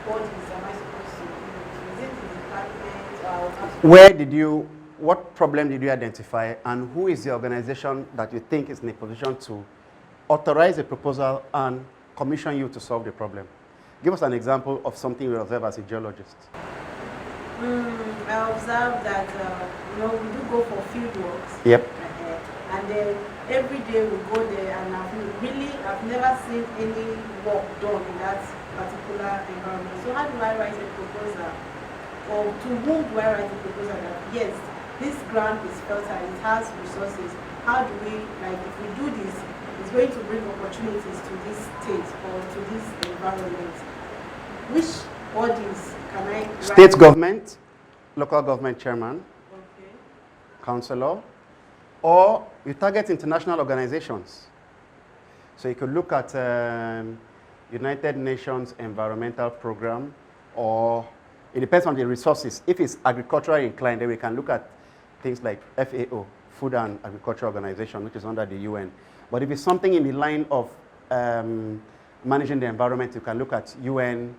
bodies am I supposed to use? Is it the department or I will have to... What problem did you identify, and who is the organization that you think is in a position to authorize a proposal and commission you to solve the problem? Give us an example of something you observe as a geologist. I observed that we do go for field works. Yep. And then every day we go there, and I've never seen any work done in that particular environment. So how do I write a proposal? Or to whom do I write a proposal that, yes, this ground is fertile, it has resources. How do we, like, if we do this, it's going to bring opportunities to this state or to this environment. Which bodies can I write? State government, local government chairman, Okay. councillor, or you target international organizations. So you could look at United Nations Environmental Program, or it depends on the resources. If it's agricultural inclined, then we can look at things like FAO, Food and Agriculture Organization, which is under the UN. But if it's something in the line of managing the environment, you can look at UN,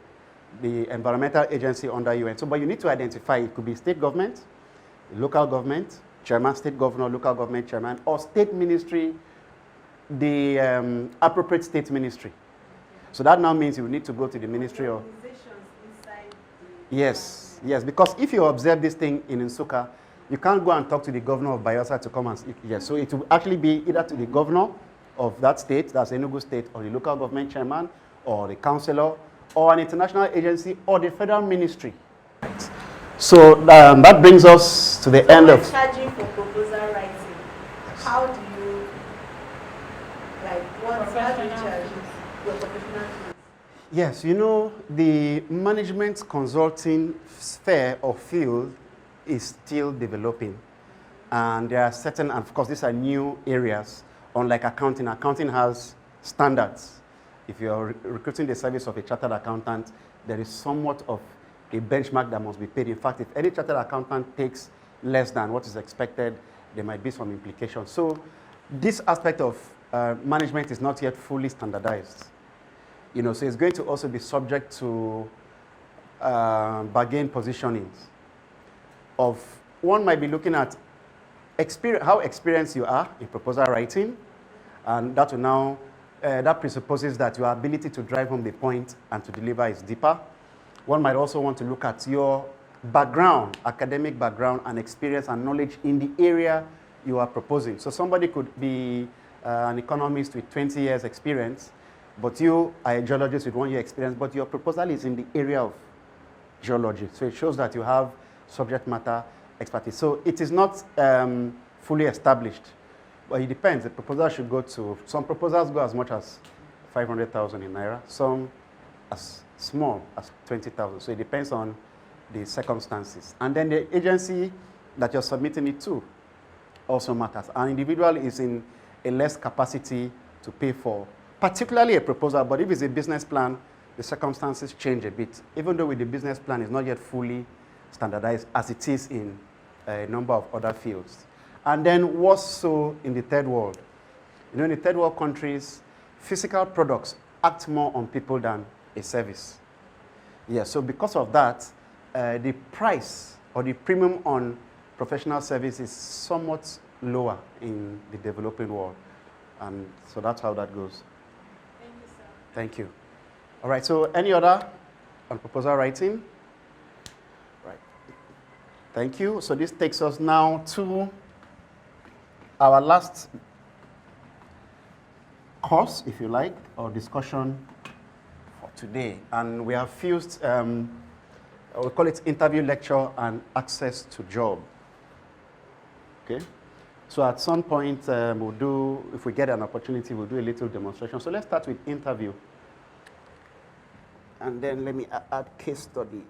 the environmental agency under UN. So, but you need to identify, it could be state government, local government, chairman, state governor, local government chairman, or state ministry, the appropriate state ministry. So that now means you need to go to the ministry of... Organizations inside the... Yes, yes, because if you observe this thing in Nsukka, you can't go and talk to the governor of Bayelsa to come and... Yes, so it will actually be either to the governor of that state, that's Enugu State, or the local government chairman, or the councillor, or an international agency, or the federal ministry. So that brings us to the end of... charging for proposal writing. How do you, like, how do you charge your professional fees? Yes, you know, the management consulting sphere or field is still developing. And there are certain, and of course, these are new areas, unlike accounting. Accounting has standards. If you're recruiting the service of a chartered accountant, there is somewhat of a benchmark that must be paid. In fact, if any chartered accountant takes less than what is expected, there might be some implications. So this aspect of management is not yet fully standardized. You know, so it's going to also be subject to bargain positionings. Of one might be looking at how experienced you are in proposal writing, and that will now that presupposes that your ability to drive home the point and to deliver is deeper. One might also want to look at your background, academic background and experience and knowledge in the area you are proposing. So somebody could be an economist with 20 years experience, but you are a geologist with 1 year experience, but your proposal is in the area of geology. So it shows that you have subject matter expertise. So it is not fully established, but it depends. The proposal should go to, some proposals go as much as 500,000 in Naira, some as small as 20,000. So it depends on the circumstances. And then the agency that you're submitting it to also matters. An individual is in a less capacity to pay for, particularly a proposal, but if it's a business plan, the circumstances change a bit, even though with the business plan is not yet fully standardized as it is in a number of other fields. And then what's so in the third world? You know, in the third world countries, physical products act more on people than a service. Yeah, so because of that, the price or the premium on professional service is somewhat lower in the developing world. And so that's how that goes. Thank you, sir. Thank you. All right, so any other on proposal writing? Right. Thank you. So this takes us now to our last course, if you like, or discussion for today. And we have fused, we call it interview, lecture, and access to job. Okay? So at some point, we'll do, if we get an opportunity, we'll do a little demonstration. So let's start with interview. And then let me add case study.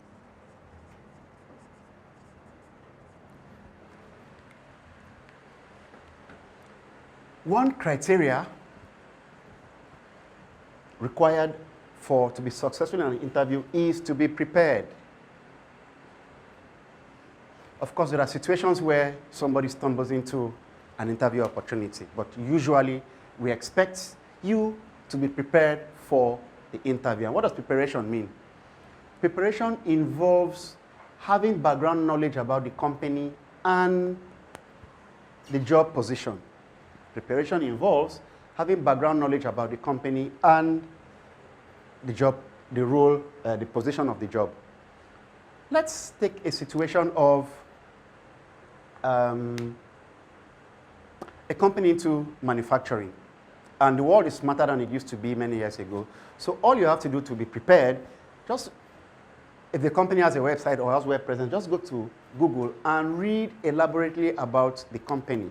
One criteria required to be successful in an interview is to be prepared. Of course, there are situations where somebody stumbles into an interview opportunity, but usually we expect you to be prepared for the interview. And what does preparation mean? Preparation involves having background knowledge about the company and the job position. Preparation involves having background knowledge about the company and the job, the role, the position of the job. Let's take a situation of a company into manufacturing. And the world is smarter than it used to be many years ago. So all you have to do to be prepared, just if the company has a website or has web presence, just go to Google and read elaborately about the company.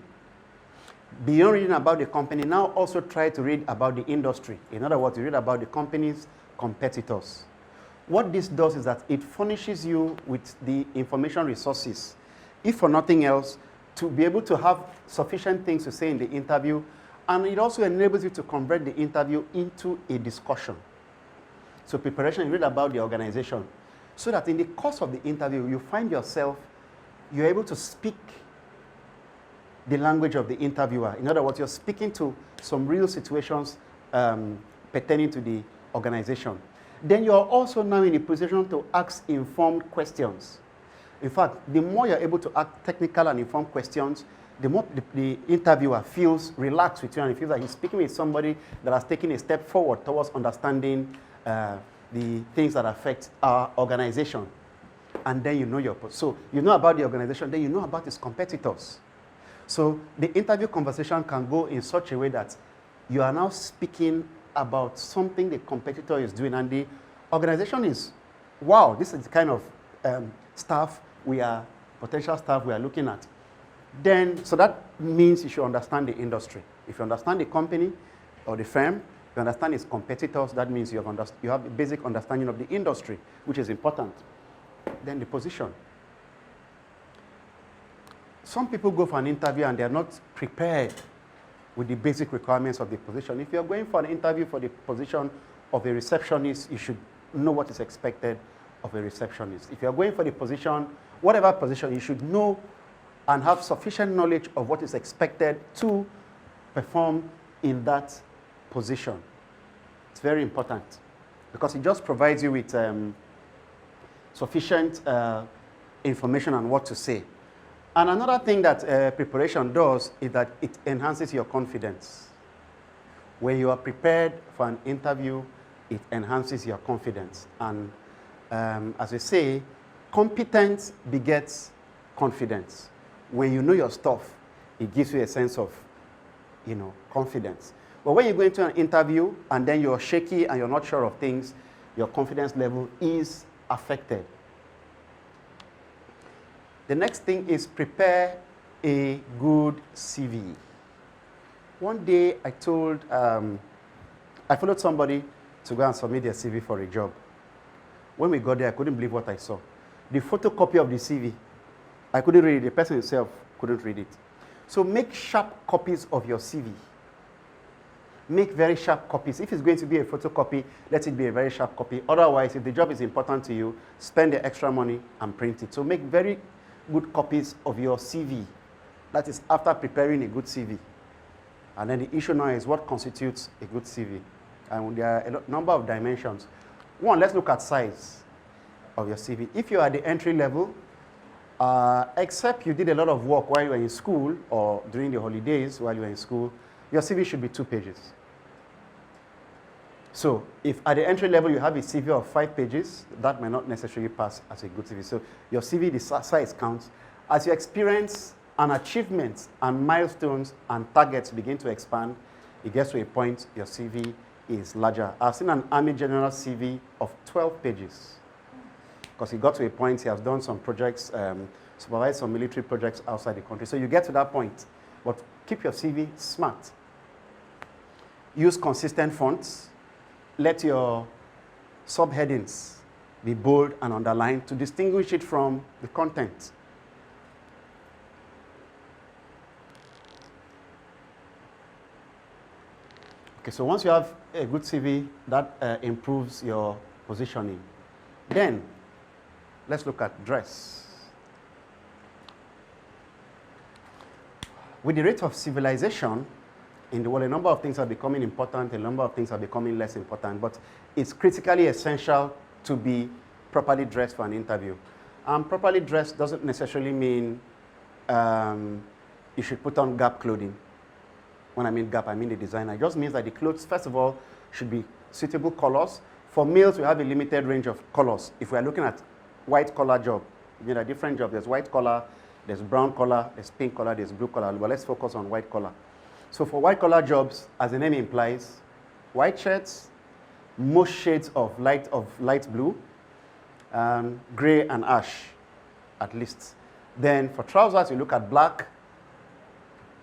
Beyond reading about the company, now also try to read about the industry. In other words, you read about the company's competitors. What this does is that it furnishes you with the information resources, if for nothing else, to be able to have sufficient things to say in the interview, and it also enables you to convert the interview into a discussion. So preparation, you read about the organization, so that in the course of the interview, you find yourself, you're able to speak the language of the interviewer. In other words, you're speaking to some real situations pertaining to the organization. Then you're also now in a position to ask informed questions. In fact, the more you're able to ask technical and informed questions, the more the interviewer feels relaxed with you, and he feels like he's speaking with somebody that has taken a step forward towards understanding the things that affect our organization. And then you know so you know about the organization, then you know about its competitors. So the interview conversation can go in such a way that you are now speaking about something the competitor is doing, and the organization is, wow, this is the kind of potential staff we are looking at. Then, so that means you should understand the industry. If you understand the company or the firm, you understand its competitors, that means you have a basic understanding of the industry, which is important. Then the position. Some people go for an interview and they're not prepared with the basic requirements of the position. If you're going for an interview for the position of a receptionist, you should know what is expected of a receptionist. If you're going for the position, whatever position, you should know and have sufficient knowledge of what is expected to perform in that position. It's very important because it just provides you with sufficient information on what to say. And another thing that preparation does is that it enhances your confidence. When you are prepared for an interview, it enhances your confidence. And as we say, competence begets confidence. When you know your stuff, it gives you a sense of, confidence. But when you go into an interview and then you're shaky and you're not sure of things, your confidence level is affected. The next thing is prepare a good CV. One day I followed somebody to go and submit their CV for a job. When we got there, I couldn't believe what I saw. The photocopy of the CV, I couldn't read it. The person himself couldn't read it. So make sharp copies of your CV. Make very sharp copies. If it's going to be a photocopy, let it be a very sharp copy. Otherwise, if the job is important to you, spend the extra money and print it. So make very good copies of your CV. That is after preparing a good CV. And then the issue now is what constitutes a good CV. And there are a number of dimensions. One, let's look at size of your CV. If you are at the entry level, except you did a lot of work while you were in school or during the holidays while you were in school, your CV should be 2 pages. So if at the entry level you have a CV of 5 pages, that may not necessarily pass as a good CV. So your CV, the size counts. As your experience and achievements and milestones and targets begin to expand, it gets to a point your CV is larger. I've seen an Army General CV of 12 pages because he got to a point he has done some projects, supervised some military projects outside the country. So you get to that point, but keep your CV smart. Use consistent fonts. Let your subheadings be bold and underlined to distinguish it from the content. Okay, so once you have a good CV, that improves your positioning. Then, let's look at dress. With the rate of civilization in the world, a number of things are becoming important, a number of things are becoming less important, but it's critically essential to be properly dressed for an interview. Properly dressed doesn't necessarily mean you should put on Gap clothing. When I mean Gap, I mean the designer. It just means that the clothes, first of all, should be suitable colors. For males, we have a limited range of colors. If we are looking at white-collar job, there are different jobs. There's white collar, there's brown collar, there's pink collar, there's blue collar. But let's focus on white collar. So for white-collar jobs, as the name implies, white shirts, most shades of light blue, gray and ash, at least. Then for trousers, you look at black,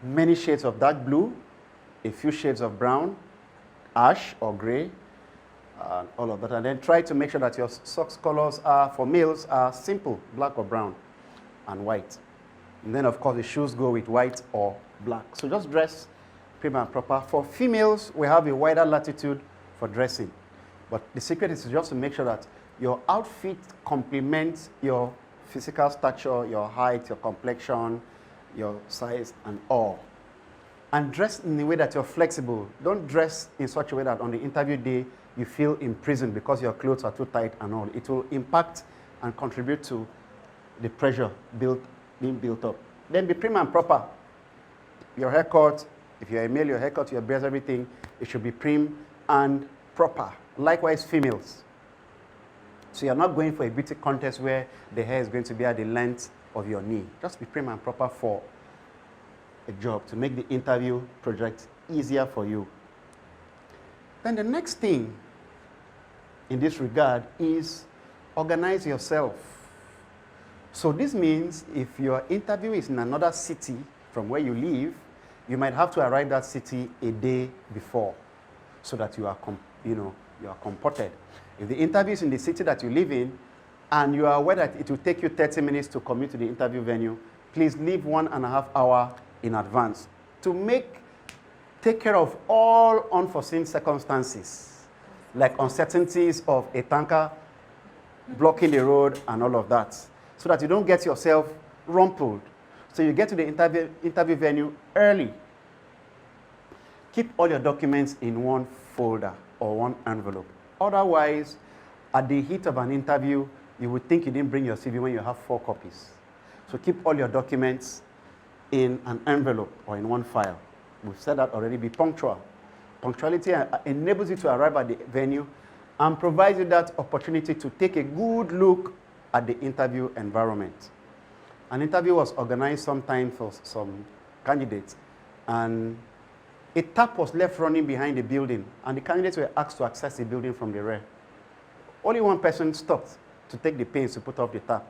many shades of dark blue, a few shades of brown, ash or gray, all of that. And then try to make sure that your socks colors are, for males, are simple, black or brown, and white. And then, of course, the shoes go with white or black. So just dress prim and proper. For females, we have a wider latitude for dressing. But the secret is just to make sure that your outfit complements your physical stature, your height, your complexion, your size, and all. And dress in a way that you're flexible. Don't dress in such a way that on the interview day, you feel imprisoned because your clothes are too tight and all. It will impact and contribute to the pressure being built up. Then be prim and proper. Your haircut, if you're a male, your haircut, your beard, everything, it should be prim and proper. Likewise, females. So you're not going for a beauty contest where the hair is going to be at the length of your knee. Just be prim and proper for a job to make the interview project easier for you. Then the next thing in this regard is organize yourself. So this means if your interview is in another city from where you live, you might have to arrive that city a day before so that you are comported. If the interview is in the city that you live in and you are aware that it will take you 30 minutes to commute to the interview venue, please leave 1.5 hours in advance to take care of all unforeseen circumstances, like uncertainties of a tanker blocking the road and all of that, so that you don't get yourself rumpled. So you get to the interview venue early. Keep all your documents in one folder or one envelope. Otherwise, at the heat of an interview, you would think you didn't bring your CV when you have 4 copies. So keep all your documents in an envelope or in one file. We've said that already. Be punctual. Punctuality enables you to arrive at the venue and provides you that opportunity to take a good look at the interview environment. An interview was organized sometime for some candidates, and a tap was left running behind the building, and the candidates were asked to access the building from the rear. Only one person stopped to take the pains to put off the tap,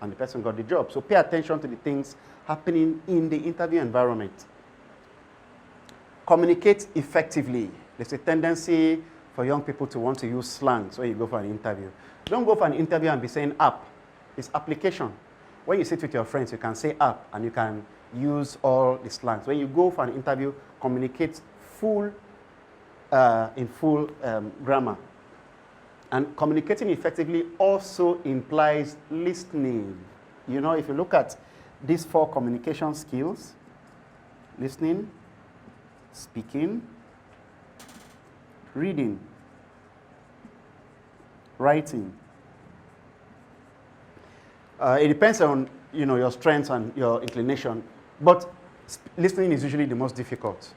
and the person got the job. So pay attention to the things happening in the interview environment. Communicate effectively. There's a tendency for young people to want to use slangs when you go for an interview. Don't go for an interview and be saying app. It's application. When you sit with your friends, you can say app, and you can use all the slangs. When you go for an interview, communicate in full grammar. And communicating effectively also implies listening. You know, if you look at these 4 communication skills, listening, speaking, reading, writing. It depends on your strengths and your inclination, but listening is usually the most difficult.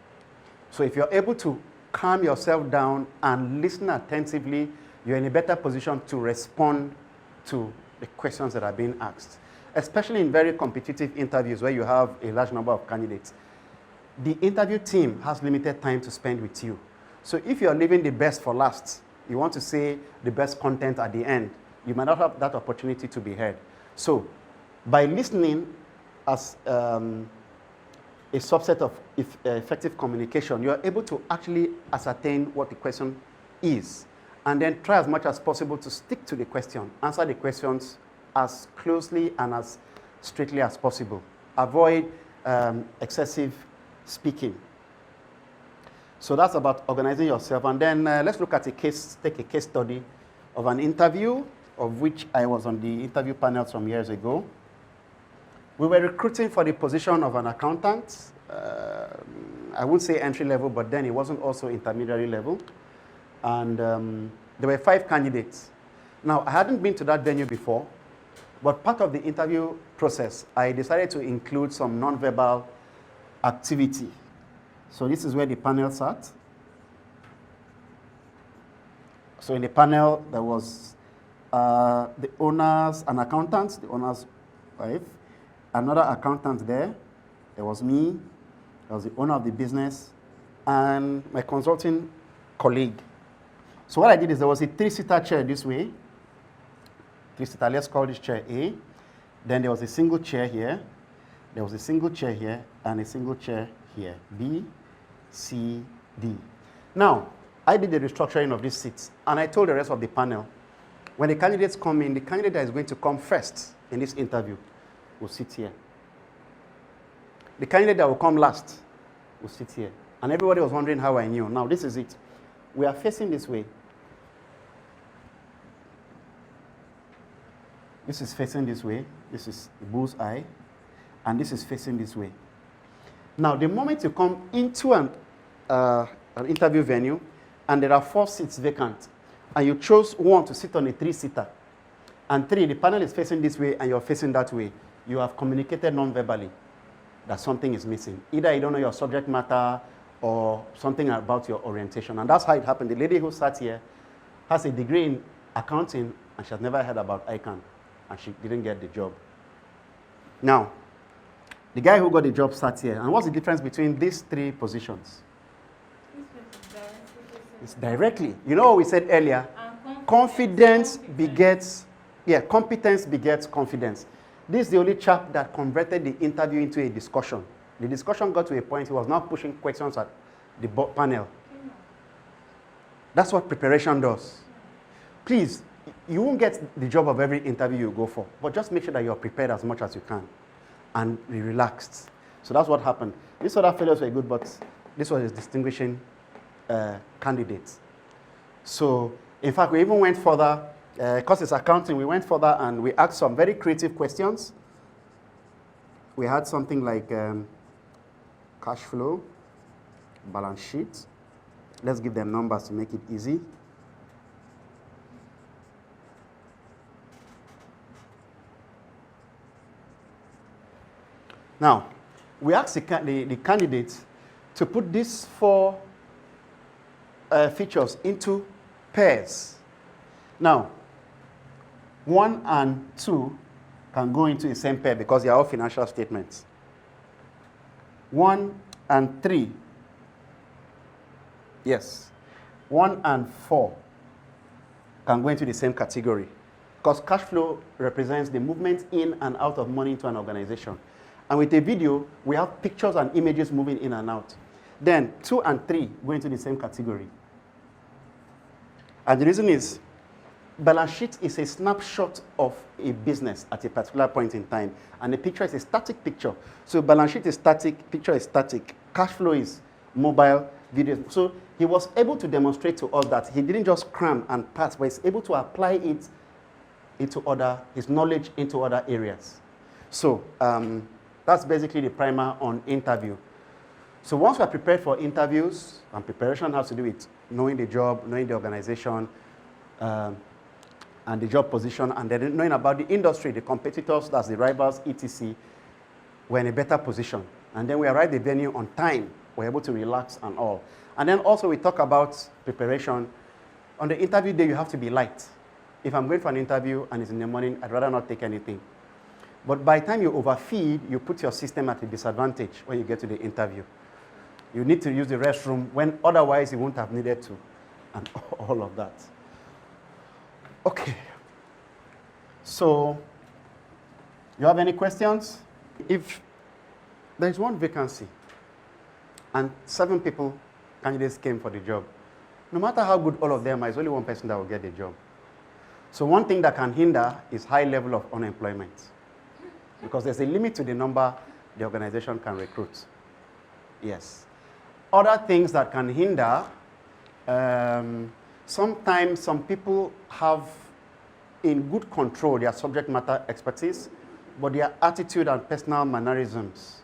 So if you're able to calm yourself down and listen attentively, you're in a better position to respond to the questions that are being asked, especially in very competitive interviews where you have a large number of candidates. The interview team has limited time to spend with you. So if you're leaving the best for last, you want to say the best content at the end, you might not have that opportunity to be heard. So by listening as a subset of effective communication, you are able to actually ascertain what the question is, and then try as much as possible to stick to the question, answer the questions as closely and as strictly as possible. Avoid excessive speaking. So that's about organizing yourself. And then let's look at take a case study of an interview of which I was on the interview panel some years ago. We were recruiting for the position of an accountant. I wouldn't say entry level, but then it wasn't also intermediary level. And there were 5 candidates. Now, I hadn't been to that venue before, but part of the interview process, I decided to include some nonverbal activity. So this is where the panel sat. So in the panel, there was the owners, an accountant, the owner's wife, another accountant there. There was me, There was the owner of the business and my consulting colleague. So what I did is there was a 3-seater chair this way. 3-seater, let's call this chair A. Then there was a single chair here. There was a single chair here and a single chair here. B, C, D. Now, I did the restructuring of these seats and I told the rest of the panel, when the candidates come in, the candidate that is going to come first in this interview will sit here. The candidate that will come last will sit here. And everybody was wondering how I knew. Now, this is it. We are facing this way. This is facing this way. This is the bull's eye. And this is facing this way. Now, the moment you come into an interview venue, and there are 4 seats vacant, and you chose 1 to sit on a 3-seater, and 3, the panel is facing this way and you're facing that way, you have communicated non-verbally that something is missing. Either you don't know your subject matter or something about your orientation. And that's how it happened. The lady who sat here has a degree in accounting and she has never heard about ICANN and she didn't get the job. Now, the guy who got the job sat here. And what's the difference between these 3 positions? It's directly. You know what we said earlier? Competence begets confidence. This is the only chap that converted the interview into a discussion. The discussion got to a point he was now pushing questions at the panel. That's what preparation does. Please, you won't get the job of every interview you go for, but just make sure that you're prepared as much as you can and be relaxed. So that's what happened. These other fellows were good, but this was his distinguishing candidate. So, in fact, we even went further, because it's accounting, we went further and we asked some very creative questions. We had something like cash flow, balance sheet. Let's give them numbers to make it easy. Now, we asked the candidates to put these 4 features into pairs. Now, 1 and 2 can go into the same pair because they are all financial statements. 1 and 3, yes. 1 and 4 can go into the same category because cash flow represents the movement in and out of money into an organization. And with a video, we have pictures and images moving in and out. Then 2 and 3 go into the same category. And the reason is, balance sheet is a snapshot of a business at a particular point in time. And the picture is a static picture. So balance sheet is static, picture is static. Cash flow is mobile, video. So he was able to demonstrate to us that he didn't just cram and pass, but he's able to apply it into his knowledge into other areas. So that's basically the primer on interview. So once we're prepared for interviews, and preparation has to do with knowing the job, knowing the organization, and the job position, and then knowing about the industry, the competitors, that's the rivals, etc., we're in a better position. And then we arrive at the venue on time. We're able to relax and all. And then also we talk about preparation. On the interview day, you have to be light. If I'm going for an interview and it's in the morning, I'd rather not take anything. But by the time you overfeed, you put your system at a disadvantage when you get to the interview. You need to use the restroom when otherwise you won't have needed to, and all of that. Okay. So, you have any questions? If there is 1 vacancy and 7 candidates came for the job, no matter how good all of them are, there's only 1 person that will get the job. So one thing that can hinder is high level of unemployment, because there's a limit to the number the organization can recruit. Yes. Other things that can hinder, sometimes some people have in good control their subject matter expertise, but their attitude and personal mannerisms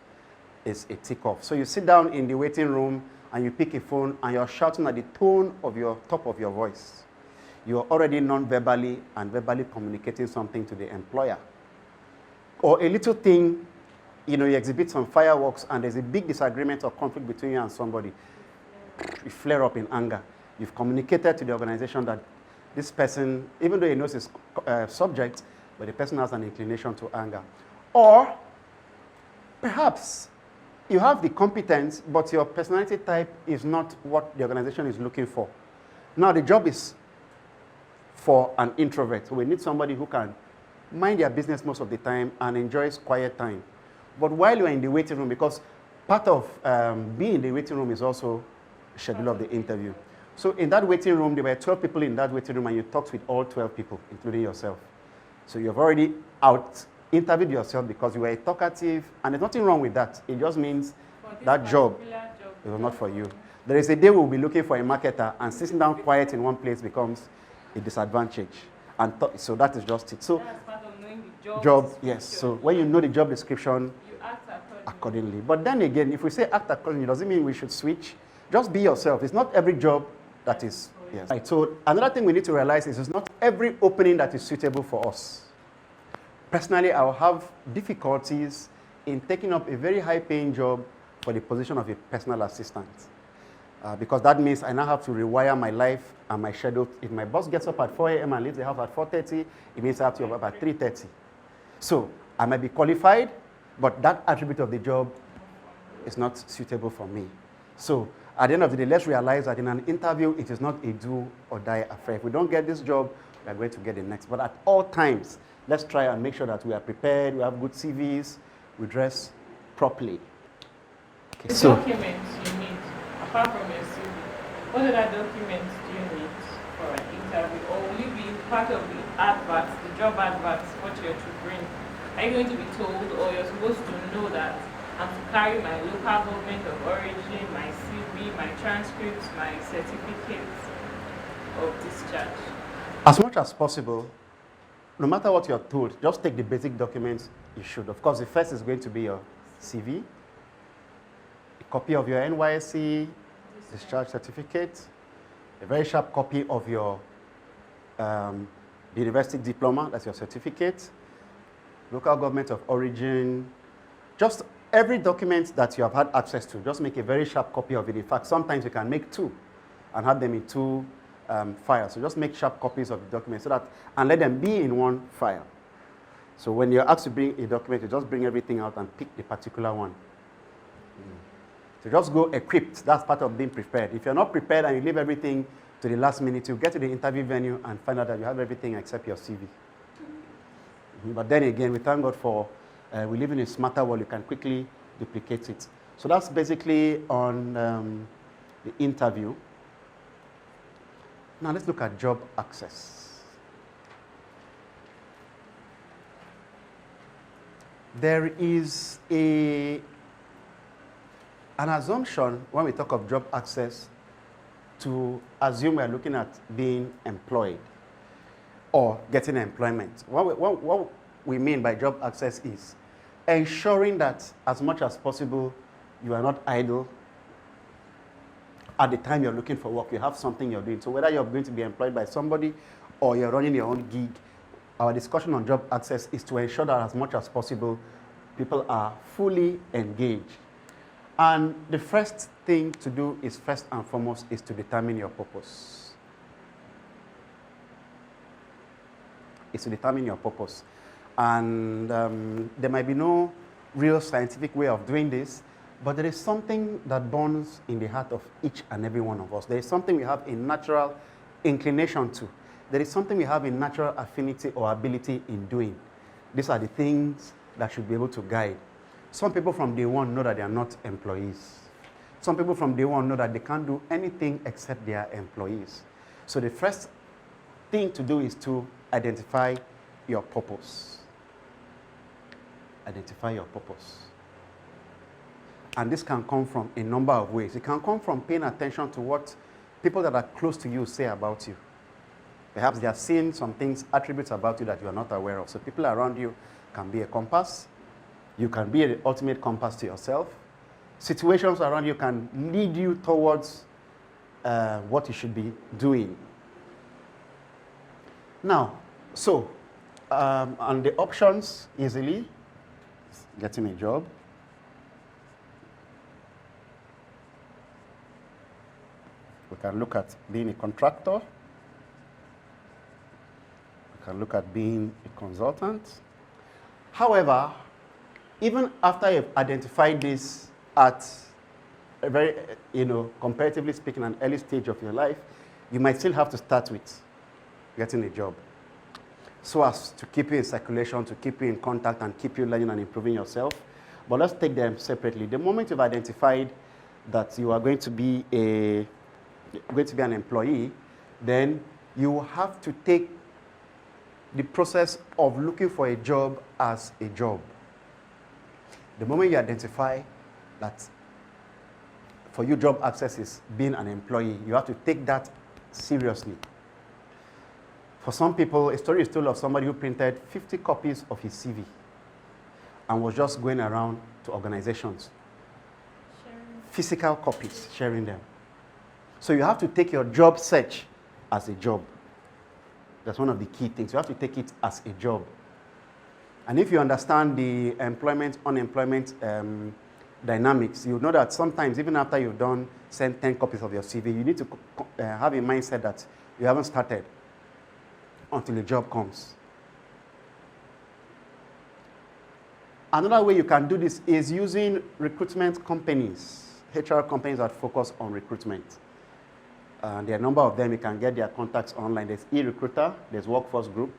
is a tick-off. So you sit down in the waiting room and you pick a phone and you're shouting at the tone of your top of your voice. You're already non-verbally and verbally communicating something to the employer. Or a little thing, you exhibit some fireworks and there's a big disagreement or conflict between you and somebody. You flare up in anger. You've communicated to the organization that this person, even though he knows his subject, but the person has an inclination to anger. Or perhaps you have the competence, but your personality type is not what the organization is looking for. Now, the job is for an introvert. So we need somebody who can mind their business most of the time and enjoys quiet time. But while you're in the waiting room, because part of being in the waiting room is also schedule of the interview. So in that waiting room, there were 12 people in that waiting room, and you talked with all 12 people, including yourself. So you've already interviewed yourself because you were talkative, and there's nothing wrong with that. It just means that job is not for you. There is a day we'll be looking for a marketer, and sitting down quiet in one place becomes a disadvantage. And so that is just it. So That's part of knowing the job, yes. So when you know the job description, you act accordingly. But then again, if we say act accordingly, doesn't mean we should switch. Just be yourself. It's not every job that is, yes. Right. So another thing we need to realize is it's not every opening that is suitable for us. Personally, I will have difficulties in taking up a very high-paying job for the position of a personal assistant. Because that means I now have to rewire my life and my schedule. If my boss gets up at 4 a.m. and leaves the house at 4:30, it means I have to be up at 3:30. So I might be qualified, but that attribute of the job is not suitable for me. So at the end of the day, let's realize that in an interview, it is not a do or die affair. If we don't get this job, we are going to get the next. But at all times, let's try and make sure that we are prepared, we have good CVs, we dress properly. Okay, The so documents you need, apart from your CV, what other documents do you need for an interview? Or will you be part of the adverts, the job adverts, what you're to bring? Are you going to be told, or you're supposed to know that I'm to carry my local government of origin, my CV, my transcripts, my certificates of discharge? as much as possible, no matter what you're told, just take the basic documents you should. Of course, the first is going to be your CV, a copy of your NYSC discharge certificate, a very sharp copy of your the university diploma, that's your certificate, local government of origin, just every document that you have had access to, just make a very sharp copy of it. In fact, sometimes you can make two and have them in two files. So just make sharp copies of the document so that, and let them be in one file. So when you're asked to bring a document, you just bring everything out and pick the particular one. So just go equipped. That's part of being prepared. If you're not prepared and you leave everything to the last minute, you get to the interview venue and find out that you have everything except your CV. But then again, we thank God for we live in a smarter world. You can quickly duplicate it. So that's basically on the interview. Now let's look at job access. There is an assumption when we talk of job access to assume we're looking at being employed or getting employment. What we mean by job access is ensuring that as much as possible you are not idle at the time you're looking for work. You have something you're doing. So whether you're going to be employed by somebody or you're running your own gig, our discussion on job access is to ensure that as much as possible people are fully engaged. And the first thing to do is, first and foremost, is to determine your purpose. Is to determine your purpose. And there might be no real scientific way of doing this, but there is something that burns in the heart of each and every one of us. There is something we have a natural inclination to. There is something we have a natural affinity or ability in doing. These are the things that should be able to guide. Some people from day one know that they are not employees. Some people from day one know that they can't do anything except they are employees. So the first thing to do is to identify your purpose. Identify your purpose. And this can come from a number of ways. It can come from paying attention to what people that are close to you say about you. Perhaps they have seen some things, attributes about you that you are not aware of. So people around you can be a compass. You can be the ultimate compass to yourself. Situations around you can lead you towards what you should be doing. Now, so, and the options easily, getting a job, we can look at being a contractor, we can look at being a consultant. However, even after you've identified these at a very, comparatively speaking, an early stage of your life, you might still have to start with getting a job, so as to keep you in circulation, to keep you in contact, and keep you learning and improving yourself. But let's take them separately. The moment you've identified that you are going to be an employee, then you have to take the process of looking for a job as a job. The moment you identify that for you job access is being an employee, you have to take that seriously. For some people, a story is told of somebody who printed 50 copies of his CV and was just going around to organizations. Physical copies, sharing them. So you have to take your job search as a job. That's one of the key things. You have to take it as a job. And if you understand the employment, unemployment dynamics, you know that sometimes, even after you've sent 10 copies of your CV, you need to have a mindset that you haven't started until the job comes. Another way you can do this is using recruitment companies, HR companies that focus on recruitment. There are a number of them. You can get their contacts online. There's eRecruiter, there's Workforce Group,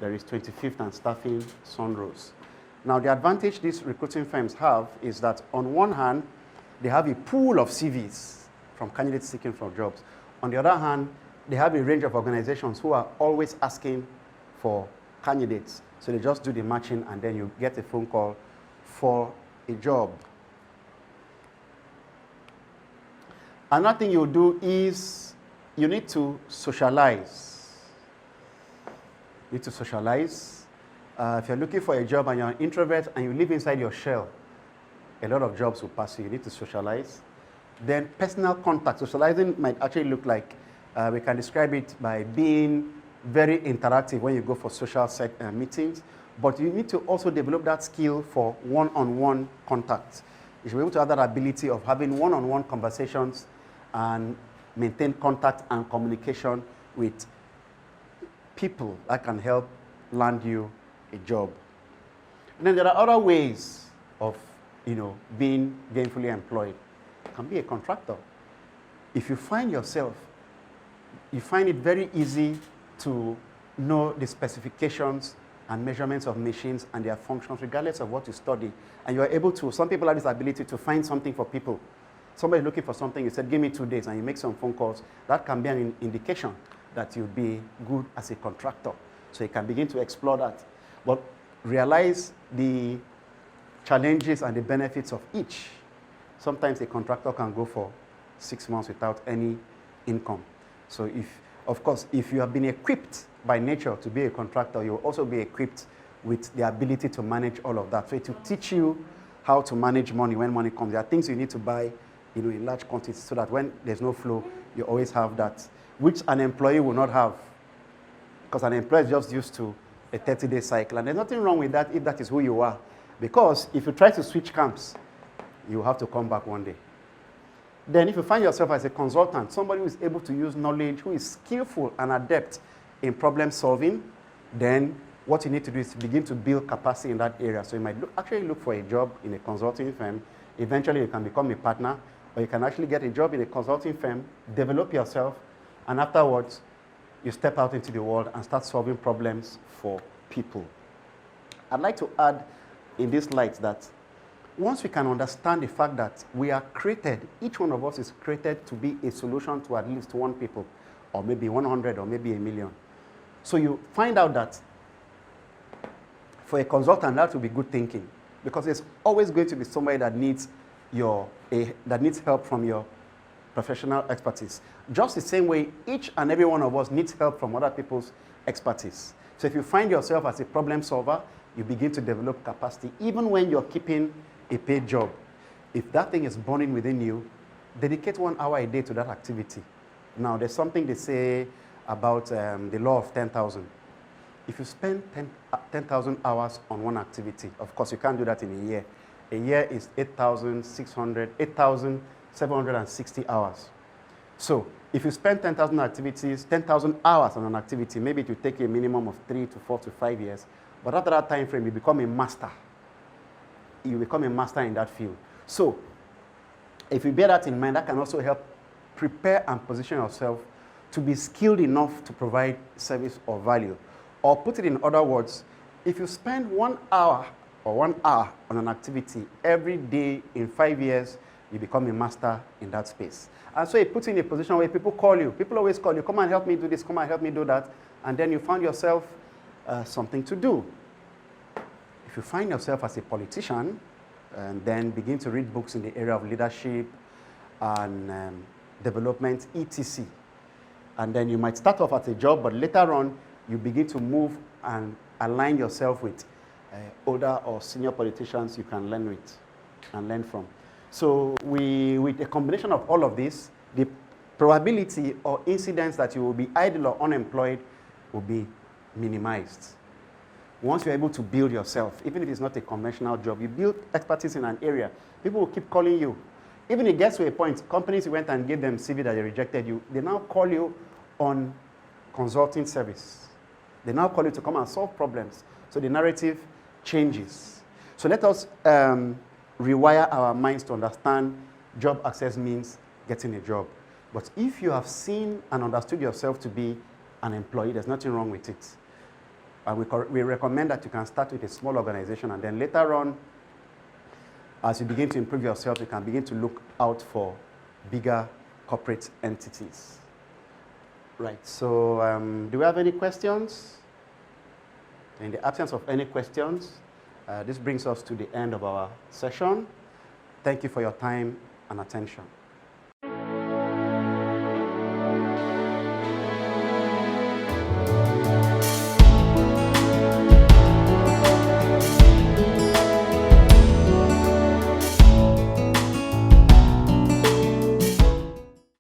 there is 25th and Staffing Sunrose. Now, the advantage these recruiting firms have is that, on one hand, they have a pool of CVs from candidates seeking for jobs. On the other hand, they have a range of organizations who are always asking for candidates. So they just do the matching, and then you get a phone call for a job. Another thing you do is you need to socialize. You need to socialize. If you're looking for a job and you're an introvert and you live inside your shell, a lot of jobs will pass you. You need to socialize. Then personal contact. Socializing might actually look like, we can describe it by being very interactive when you go for social meetings, but you need to also develop that skill for one-on-one contact. You should be able to have that ability of having one-on-one conversations and maintain contact and communication with people that can help land you a job. And then there are other ways of, being gainfully employed. You can be a contractor. If you find yourself, you find it very easy to know the specifications and measurements of machines and their functions, regardless of what you study. And you are able to, some people have this ability to find something for people. Somebody looking for something, you said, give me 2 days, and you make some phone calls. That can be an indication that you'll be good as a contractor. So you can begin to explore that. But realize the challenges and the benefits of each. Sometimes a contractor can go for 6 months without any income. So if you have been equipped by nature to be a contractor, you'll also be equipped with the ability to manage all of that. So it will teach you how to manage money when money comes. There are things you need to buy in large quantities so that when there's no flow, you always have that, which an employee will not have, because an employee is just used to a 30-day cycle. And there's nothing wrong with that if that is who you are. Because if you try to switch camps, you have to come back one day. Then if you find yourself as a consultant, somebody who is able to use knowledge, who is skillful and adept in problem solving, then what you need to do is to begin to build capacity in that area. So you might actually look for a job in a consulting firm. Eventually you can become a partner, or you can actually get a job in a consulting firm, develop yourself, and afterwards you step out into the world and start solving problems for people. I'd like to add in this light that once we can understand the fact that we are created, each one of us is created to be a solution to at least one people, or maybe 100, or maybe 1 million. So you find out that for a consultant, that will be good thinking, because there's always going to be somebody that needs help from your professional expertise. Just the same way, each and every one of us needs help from other people's expertise. So if you find yourself as a problem solver, you begin to develop capacity, even when you're keeping a paid job. If that thing is burning within you, dedicate 1 hour a day to that activity. Now, there's something they say about the law of 10,000. If you spend 10,000 hours on one activity, of course, you can't do that in a year. A year is 8,760 hours. So if you spend 10,000 hours on an activity, maybe it will take a minimum of 3 to 4 to 5 years. But after that time frame, you become a master. You become a master in that field. So, if you bear that in mind, that can also help prepare and position yourself to be skilled enough to provide service or value. Or put it in other words, if you spend 1 hour or 1 hour on an activity every day in 5 years, you become a master in that space. And so it puts you in a position where people call you. People always call you, come and help me do this, come and help me do that. And then you found yourself something to do. If you find yourself as a politician, and then begin to read books in the area of leadership and development, etc. And then you might start off at a job, but later on, you begin to move and align yourself with older or senior politicians you can learn with and learn from. So with a combination of all of this, the probability or incidence that you will be idle or unemployed will be minimized. Once you're able to build yourself, even if it's not a conventional job, you build expertise in an area, people will keep calling you. Even it gets to a point, companies you went and gave them CV that they rejected you, they now call you on consulting service. They now call you to come and solve problems. So the narrative changes. So let us rewire our minds to understand job access means getting a job. But if you have seen and understood yourself to be an employee, there's nothing wrong with it. We recommend that you can start with a small organization, and then later on, as you begin to improve yourself, you can begin to look out for bigger corporate entities. Right, so do we have any questions? In the absence of any questions, this brings us to the end of our session. Thank you for your time and attention.